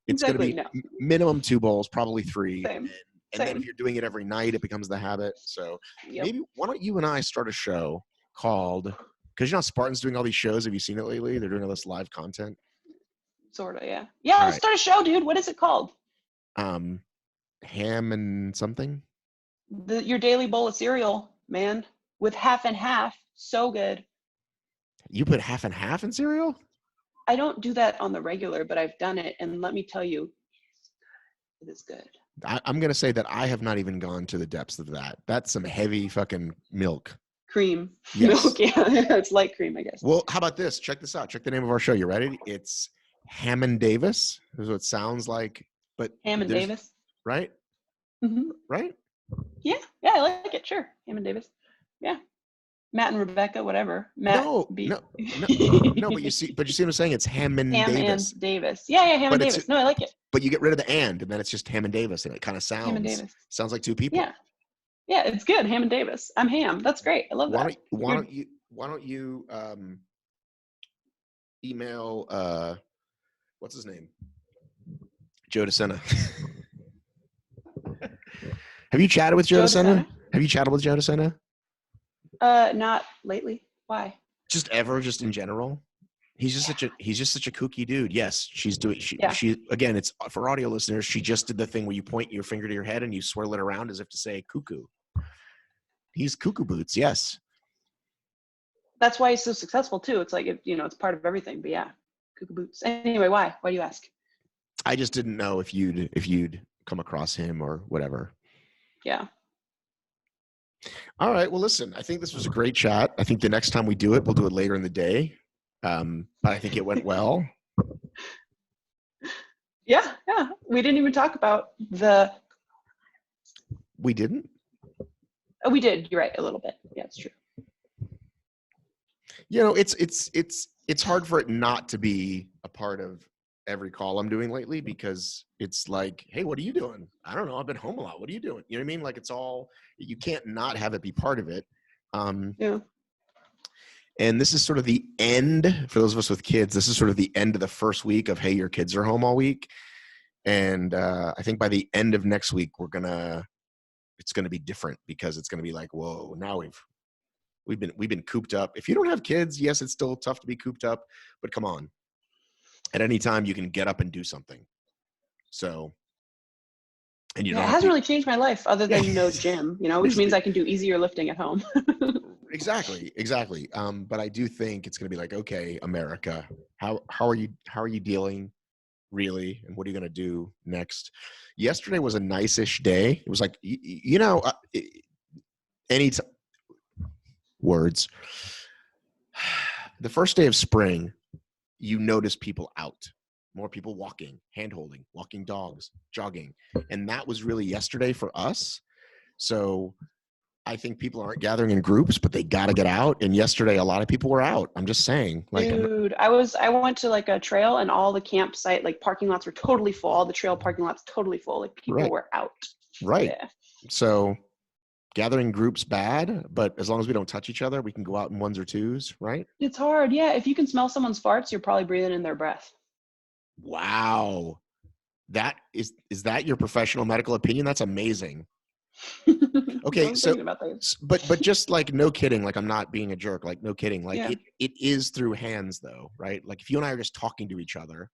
It's going to be minimum 2 bowls, probably 3. Same. And then if you're doing it every night, it becomes the habit. So maybe why don't you and I start a show called, because you know Spartan's doing all these shows. Have you seen it lately? They're doing all this live content. Sort of, yeah. Yeah, let's start a show, dude. What is it called? Hammond something. Your daily bowl of cereal, man, with half and half. So good. You put half and half in cereal? I don't do that on the regular, but I've done it, and let me tell you, it is good. I'm gonna say that I have not even gone to the depths of that. That's some heavy fucking milk. Cream. Yes. Milk, yeah. It's light cream, I guess. Well, how about this? Check this out. Check the name of our show. You ready? It's Hammond Davis. This is what it sounds like. But Hammond Davis. Right? Mm-hmm. Right? Yeah, I like it. Sure. Hammond Davis. Yeah. Matt and Rebecca, whatever. No, but you see what I'm saying? It's Hammond Davis. And Davis. Yeah, Hammond Davis. No, I like it. But you get rid of the and then it's just Hammond Davis, and it kind of sounds like 2 people. Yeah, it's good. Hammond Davis. I'm Ham. That's great. I love that. Why don't you email what's his name? Joe DeSena. Have you chatted with Joe DeSena? Have you chatted with Joe DeSena? Not lately. Why? Just in general. He's just such a kooky dude. Yes, she again, it's for audio listeners. She just did the thing where you point your finger to your head and you swirl it around as if to say cuckoo. He's cuckoo boots. Yes. That's why he's so successful too. It's like, it's part of everything, but yeah, cuckoo boots. Anyway, why? Why do you ask? I just didn't know if you'd come across him or whatever. Yeah. All right. Well, listen, I think this was a great chat. I think the next time we do it, we'll do it later in the day. But I think it went well. Yeah. We didn't even talk about We didn't? Oh, we did. You're right. A little bit. Yeah, it's true. It's hard for it not to be a part of every call I'm doing lately, because it's like, hey, what are you doing? I don't know. I've been home a lot. What are you doing? You know what I mean? Like, it's all, you can't not have it be part of it. Yeah. And this is sort of the end, for those of us with kids, this is sort of the end of the first week of, hey, your kids are home all week. And I think by the end of next week, it's gonna be different, because it's gonna be like, whoa, now we've been cooped up. If you don't have kids, yes, it's still tough to be cooped up, but come on. At any time you can get up and do something. So, and you Yeah, don't it have hasn't to. really changed my life other than no gym, which means I can do easier lifting at home. Exactly. But I do think it's going to be like, okay, America, how are you dealing really, and what are you going to do next? Yesterday was a nice-ish day. It was like, any words. The first day of spring, you notice people out, more people walking, hand holding, walking dogs, jogging, and that was really yesterday for us. So I think people aren't gathering in groups, but they got to get out. And yesterday, a lot of people were out. I'm just saying, like, Dude, I went to like a trail and all the campsite, like parking lots were totally full. All the trail parking lots totally full. Like people right, were out. right. Yeah. So gathering groups bad, but as long as we don't touch each other, we can go out in ones or twos, right? It's hard. Yeah. If you can smell someone's farts, you're probably breathing in their breath. Wow. That is that your professional medical opinion? That's amazing. I Okay, was so thinking about that. but just like, no kidding, like, I'm not being a jerk, like, no kidding, like, Yeah. it is through hands though, right? Like if you and I are just talking to each other,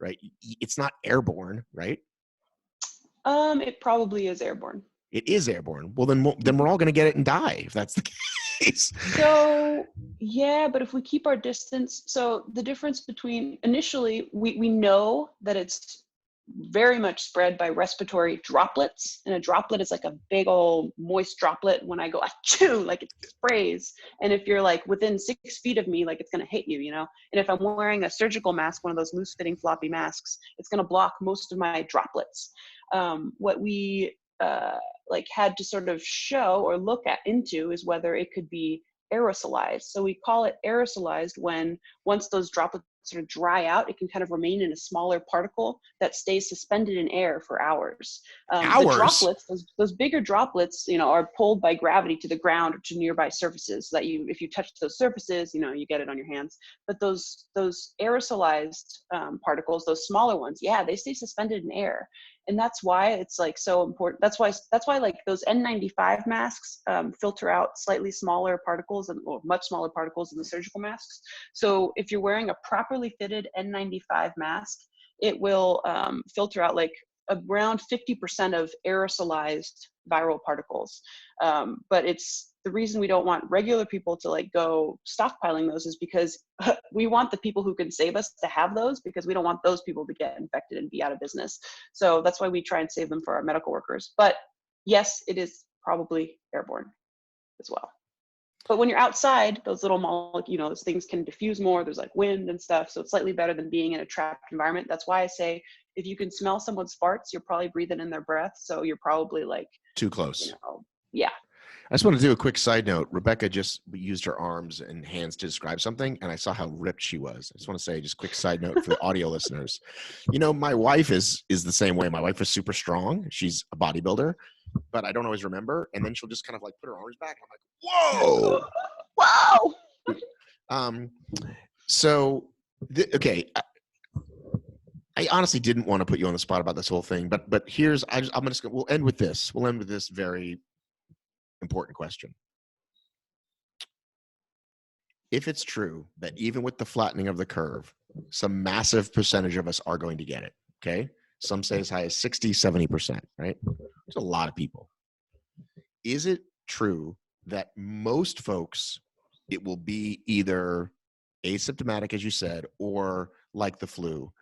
right? It's not airborne, right? It probably is airborne. It is airborne. Well, then we're all going to get it and die if that's the case. So yeah, but if we keep our distance, so the difference between initially we know that it's very much spread by respiratory droplets, and a droplet is like a big old moist droplet. When I go achoo, like it sprays, and if you're like within 6 feet of me, like it's going to hit you, and if I'm wearing a surgical mask, one of those loose fitting floppy masks, it's going to block most of my droplets. What we like had to sort of show or look at into is whether it could be aerosolized. So we call it aerosolized when once those droplets sort of dry out, it can kind of remain in a smaller particle that stays suspended in air for hours. The Hours. droplets, those bigger droplets, are pulled by gravity to the ground or to nearby surfaces. So that if you touch those surfaces, you get it on your hands. But those aerosolized particles, those smaller ones, yeah, they stay suspended in air. And that's why it's like so important. That's why like those N95 masks filter out slightly smaller particles or much smaller particles than the surgical masks. So if you're wearing a properly fitted N95 mask, it will filter out like around 50% of aerosolized viral particles. But it's the reason we don't want regular people to like go stockpiling those is because we want the people who can save us to have those, because we don't want those people to get infected and be out of business. So that's why we try and save them for our medical workers. But yes, it is probably airborne as well. But when you're outside, those little molecules, those things can diffuse more. There's like wind and stuff. So it's slightly better than being in a trapped environment. That's why I say if you can smell someone's farts, you're probably breathing in their breath. So you're probably like Too close. Yeah. I just want to do a quick side note. Rebecca just used her arms and hands to describe something, and I saw how ripped she was. I just want to say, just quick side note for the audio listeners. My wife is the same way. My wife is super strong. She's a bodybuilder, but I don't always remember. And then she'll just kind of like put her arms back. I'm like, whoa, wow. So, okay. I honestly didn't want to put you on the spot about this whole thing, but we'll end with this. We'll end with this very important question. If it's true that even with the flattening of the curve, some massive percentage of us are going to get it, okay? Some say as high as 60, 70%, right? There's a lot of people. Is it true that most folks, it will be either asymptomatic, as you said, or like the flu,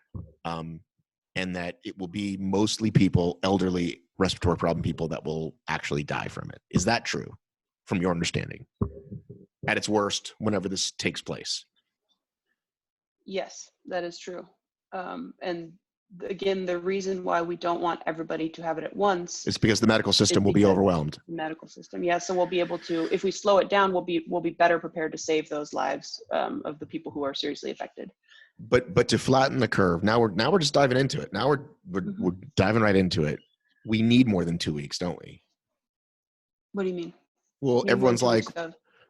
and that it will be mostly people, elderly, respiratory problem people, that will actually die from it? Is that true from your understanding at its worst whenever this takes place? Yes, that is true. And again, the reason why we don't want everybody to have it at once is because the medical system will be overwhelmed. Medical system, yeah. So we'll be able to, if we slow it down, we'll be better prepared to save those lives of the people who are seriously affected. But to flatten the curve, now we're just diving into it. Now we're diving right into it. We need more than 2 weeks, don't we? What do you mean? Well, everyone's like,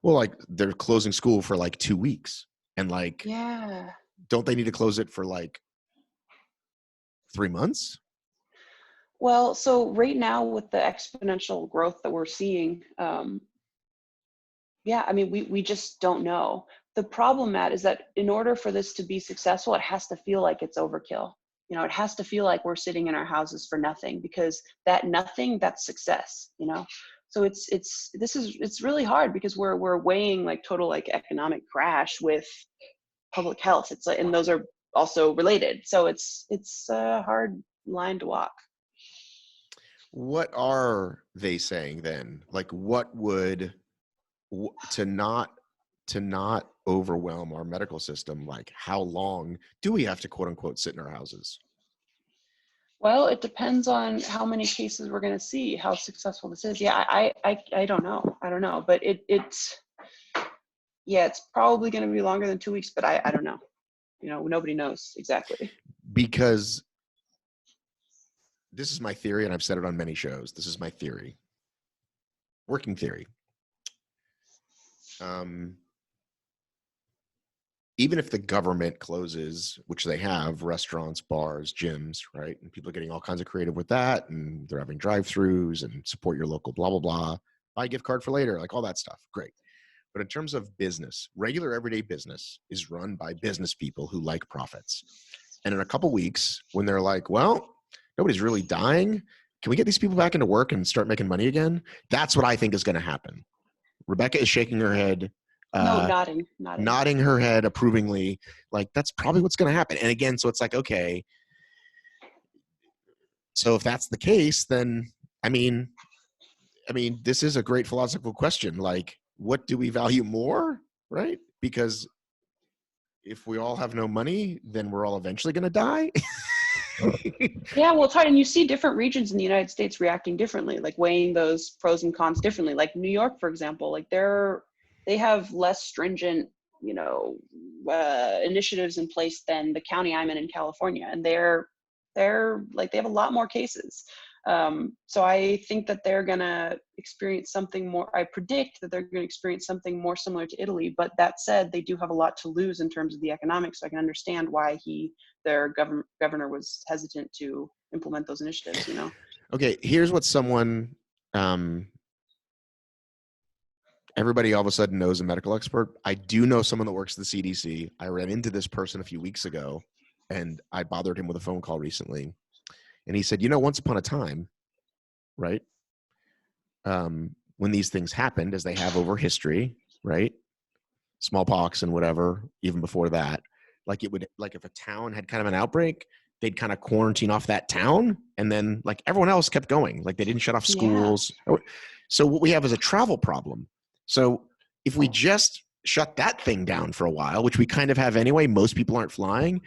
Well, like they're closing school for like 2 weeks, and like, Yeah. don't they need to close it for like 3 months? Well, so right now with the exponential growth that we're seeing, yeah, I mean, we just don't know. The problem, Matt, is that in order for this to be successful, it has to feel like it's overkill. You know, it has to feel like we're sitting in our houses for nothing, because that nothing, that's success, you know? So it's really hard, because we're weighing like total like economic crash with public health. It's like, and those are also related. So it's a hard line to walk. What are they saying then? Like, what would to not overwhelm our medical system? Like, how long do we have to quote unquote sit in our houses? Well, it depends on how many cases we're going to see, how successful this is. Yeah, I don't know. I don't know, but it's yeah, it's probably going to be longer than 2 weeks, but I don't know. You know, nobody knows exactly. Because this is my theory, and I've said it on many shows. This is my theory, working theory. Even if the government closes, which they have, restaurants, bars, gyms, right? And people are getting all kinds of creative with that, and they're having drive-throughs and support your local blah, blah, blah, buy a gift card for later, like all that stuff. Great. But in terms of business, regular everyday business is run by business people who like profits. And in a couple weeks, when they're like, well, nobody's really dying, can we get these people back into work and start making money again? That's what I think is going to happen. Rebecca is shaking her head, No, nodding. nodding her head approvingly, like that's probably what's going to happen. And again, so it's like, okay, so if that's the case, then I mean, this is a great philosophical question. Like, what do we value more, right? Because if we all have no money, then we're all eventually going to die. Yeah, well, it's hard, and you see different regions in the United States reacting differently, like weighing those pros and cons differently. Like New York, for example, like they have less stringent, you know, initiatives in place than the county I'm in California, and they're like they have a lot more cases. So I think that they're gonna experience something more. I predict that they're gonna experience something more similar to Italy. But that said, they do have a lot to lose in terms of the economics. So I can understand why their governor was hesitant to implement those initiatives. You know. Okay, here's what someone, everybody all of a sudden knows a medical expert. I do know someone that works at the CDC. I ran into this person a few weeks ago, and I bothered him with a phone call recently. And he said, once upon a time, right, when these things happened, as they have over history, right, smallpox and whatever, even before that, like it would, like if a town had kind of an outbreak, they'd kind of quarantine off that town, and then like everyone else kept going. Like they didn't shut off schools. Yeah. So what we have is a travel problem. So if we just shut that thing down for a while, which we kind of have anyway, most people aren't flying,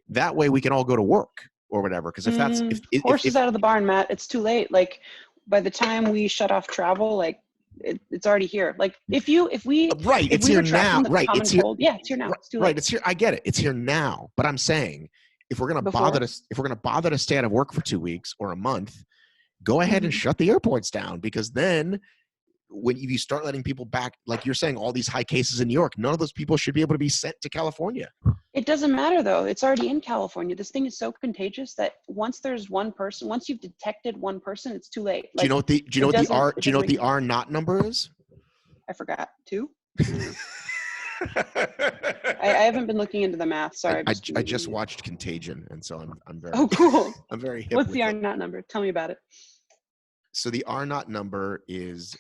that way we can all go to work or whatever. Because if that's horses out of the barn, Matt, it's too late. Like by the time we shut off travel, like it's already here. Like if we right, it's here now. Right, it's here. Cold, yeah, it's here now. It's too late. Right, it's here. I get it. It's here now. But I'm saying, if we're gonna bother to stay out of work for 2 weeks or a month, go ahead and shut the airports down. Because then, when you start letting people back, like you're saying, all these high cases in New York, none of those people should be able to be sent to California. It doesn't matter though. It's already in California. This thing is so contagious that once there's one person, once you've detected one person, it's too late. Like, do you know what the R not number is? I forgot. 2? I haven't been looking into the math. Sorry. I just watched Contagion, and so I'm very. Oh, cool. I'm very hip. What's the R not number? Tell me about it. So the R naught number is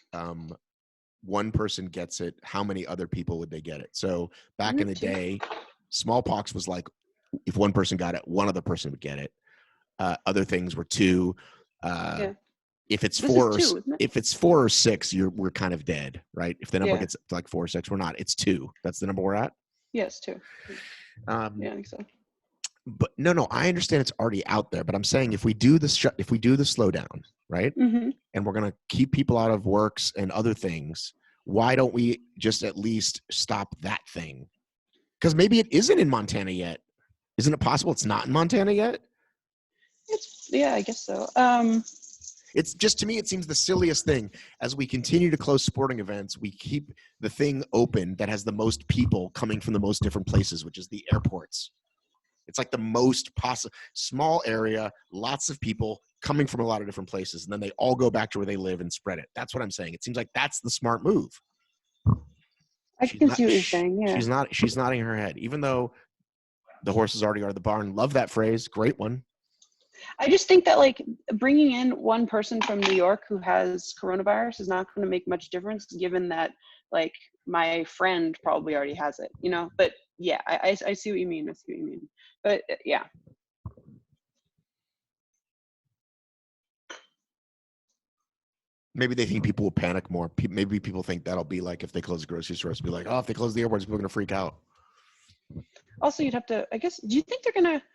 one person gets it, how many other people would they get it? So back in the day, smallpox was like, if one person got it, one other person would get it. Other things were 2. If it's 4, if it's 4 or 6, we're kind of dead, right? If the number gets like 4 or 6, we're not. It's 2. That's the number we're at. Yes, 2. Yeah, I think so. But no, I understand it's already out there. But I'm saying if we do the slowdown, right, and we're gonna keep people out of works and other things, why don't we just at least stop that thing? Because maybe it isn't in Montana yet. Isn't it possible it's not in Montana yet? Yeah, I guess so. It's just, to me, it seems the silliest thing. As we continue to close sporting events, we keep the thing open that has the most people coming from the most different places, which is the airports. It's like the most possible small area, lots of people coming from a lot of different places, and then they all go back to where they live and spread it. That's what I'm saying. It seems like that's the smart move. I can see what you're saying. Yeah. She's nodding her head, even though the horses already are the barn. Love that phrase. Great one. I just think that like bringing in one person from New York who has coronavirus is not going to make much difference, given that like my friend probably already has it, you know. But yeah, I see what you mean. I see what you mean. But yeah. Maybe they think people will panic more. Maybe people think that'll be like if they close the grocery stores, be like, oh, if they close the airports, people are going to freak out. Also, you'd have to, I guess, do you think they're going to,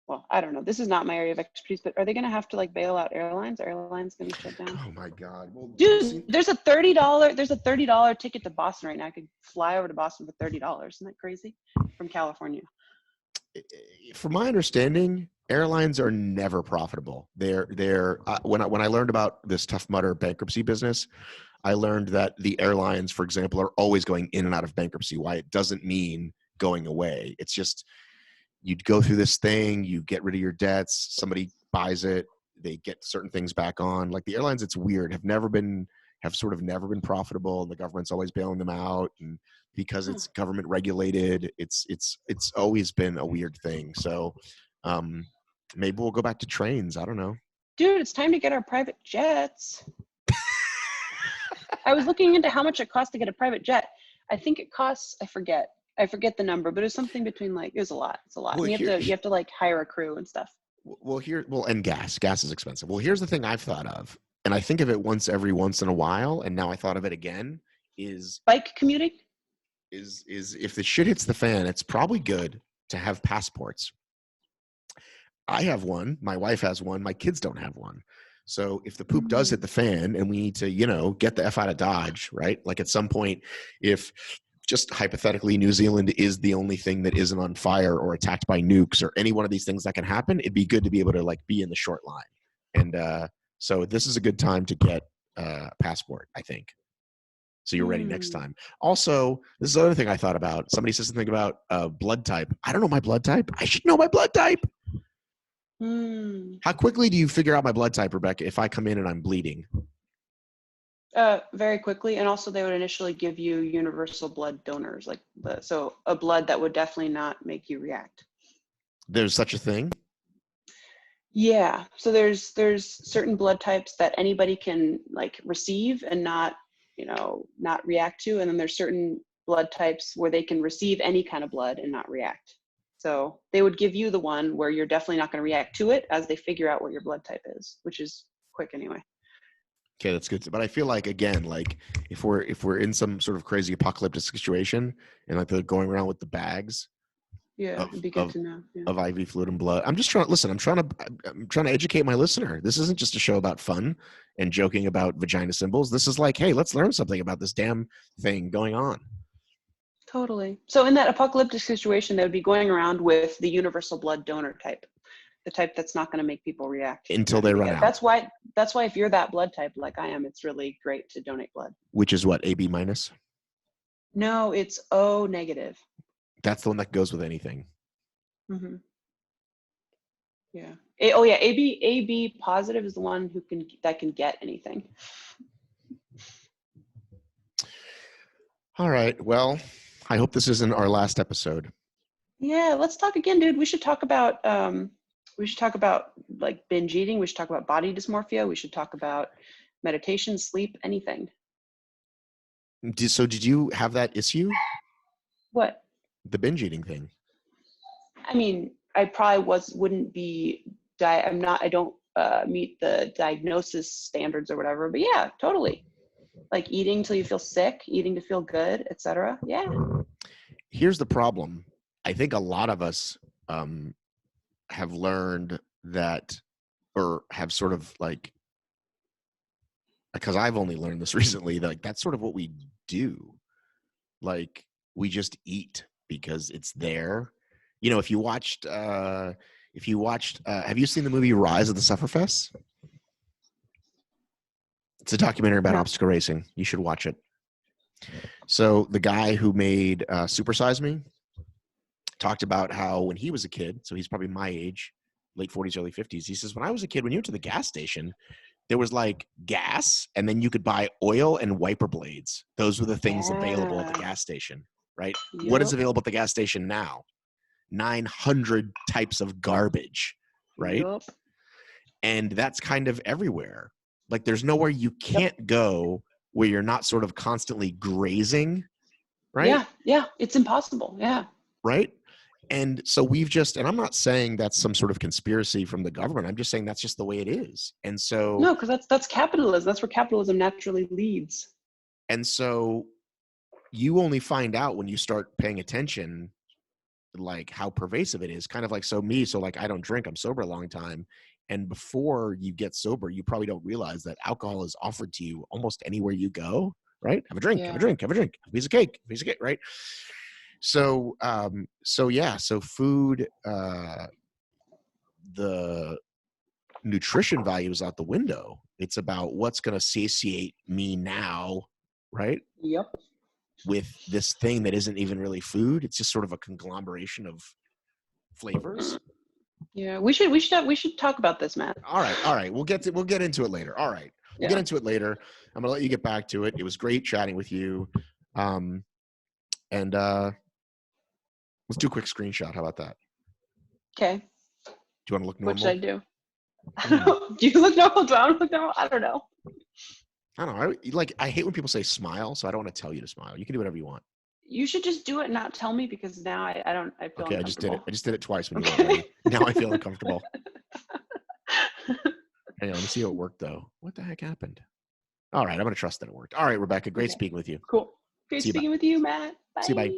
well, I don't know. This is not my area of expertise, but are they going to have to like bail out airlines? Are airlines going to shut down? Oh my God. Well, dude, there's a $30 ticket to Boston right now. I could fly over to Boston for $30. Isn't that crazy? From California. From my understanding, airlines are never profitable. They're when I learned about this Tough Mudder bankruptcy business, I learned that the airlines, for example, are always going in and out of bankruptcy. Why it doesn't mean going away. It's just you'd go through this thing, you get rid of your debts, somebody buys it, they get certain things back on. Like the airlines, it's weird, have sort of never been profitable, and the government's always bailing them out. And because it's government regulated, it's always been a weird thing. So maybe we'll go back to trains. I don't know. Dude, it's time to get our private jets. I was looking into how much it costs to get a private jet. I think it costs, I forget the number, but it was something between like, it was a lot. It's a lot. Well, and you have to like hire a crew and stuff. And gas is expensive. Well, here's the thing I've thought of, and I think of it once in a while, and now I thought of it again, is bike commuting. Is if the shit hits the fan, it's probably good to have passports. I have one, my wife has one, my kids don't have one. So if the poop does hit the fan and we need to, get the F out of Dodge, right? Like at some point, if just hypothetically New Zealand is the only thing that isn't on fire or attacked by nukes or any one of these things that can happen, it'd be good to be able to like be in the short line. And so this is a good time to get a passport, I think. So you're ready next time. Also, this is the other thing I thought about. Somebody says something about blood type. I don't know my blood type. I should know my blood type. How quickly do you figure out my blood type, Rebecca, if I come in and I'm bleeding? Very quickly. And also they would initially give you universal blood donors, so a blood that would definitely not make you react. There's such a thing? Yeah. So there's certain blood types that anybody can like receive and not react to. And then there's certain blood types where they can receive any kind of blood and not react. So they would give you the one where you're definitely not going to react to it as they figure out what your blood type is, which is quick anyway. Okay, that's good. But I feel like, again, like if we're in some sort of crazy apocalyptic situation and like they're going around with the bags, it'd be good to know. Yeah. Of IV fluid and blood. I'm trying to educate my listener. This isn't just a show about fun and joking about vagina symbols. This is like, hey, let's learn something about this damn thing going on. Totally. So in that apocalyptic situation, they would be going around with the universal blood donor type, the type that's not going to make people react until they run out. That's why if you're that blood type like I am, it's really great to donate blood. Which is what, AB minus? No, it's O negative. That's the one that goes with anything. Mm-hmm. Yeah. AB positive is the one that can get anything. All right. Well, I hope this isn't our last episode. Yeah, let's talk again, dude. We should talk about like binge eating. We should talk about body dysmorphia. We should talk about meditation, sleep, anything. So did you have that issue? What? The binge eating thing. I mean, I probably wouldn't be I don't meet the diagnosis standards or whatever, but yeah, totally. Like eating till you feel sick, eating to feel good, etc. Yeah. Here's the problem. I think a lot of us have learned that, or have sort of like, because I've only learned this recently, that like that's sort of what we do. Like we just eat because it's there. If you watched, have you seen the movie Rise of the Sufferfest? It's a documentary about No. obstacle racing. You should watch it. So the guy who made Super Size Me talked about how when he was a kid, so he's probably my age, late 40s, early 50s, he says, when I was a kid, when you went to the gas station, there was like gas, and then you could buy oil and wiper blades. Those were the things available at the gas station, right? What is Yep. available at the gas station now? 900 types of garbage, right? Yep. And that's kind of everywhere. Like there's nowhere you can't go where you're not sort of constantly grazing, right? Yeah. It's impossible. Yeah. Right. And so we've just, and I'm not saying that's some sort of conspiracy from the government. I'm just saying that's just the way it is. And so, No, because that's capitalism. That's where capitalism naturally leads. and so you only find out when you start paying attention, like how pervasive it is. Kind of like, so like I don't drink, I'm sober a long time. And before you get sober, you probably don't realize that alcohol is offered to you almost anywhere you go, right? Have a drink, have a drink, have a drink, have a piece of cake, right? So, so food, the nutrition value is out the window. It's about what's going to satiate me now, right? Yep. With this thing that isn't even really food. It's just sort of a conglomeration of flavors. Yeah, we should talk about this, Matt. All right. We'll get into it later. All right. We'll get into it later. I'm gonna let you get back to it. It was great chatting with you. And let's do a quick screenshot. How about that? Okay. Do you want to look normal? What should I do? Do you look normal? Do I look normal? I don't know. I don't know. I hate when people say smile, so I don't want to tell you to smile. You can do whatever you want. You should just do it and not tell me, because now I feel okay, I just did it. I just did it twice when you Okay. weren't ready. Now I feel uncomfortable. Hang on, let me see how it worked though. What the heck happened? All right, I'm gonna trust that it worked. All right, Rebecca, great speaking with you. Cool. Great speaking with you, Matt. Bye. See you, bye.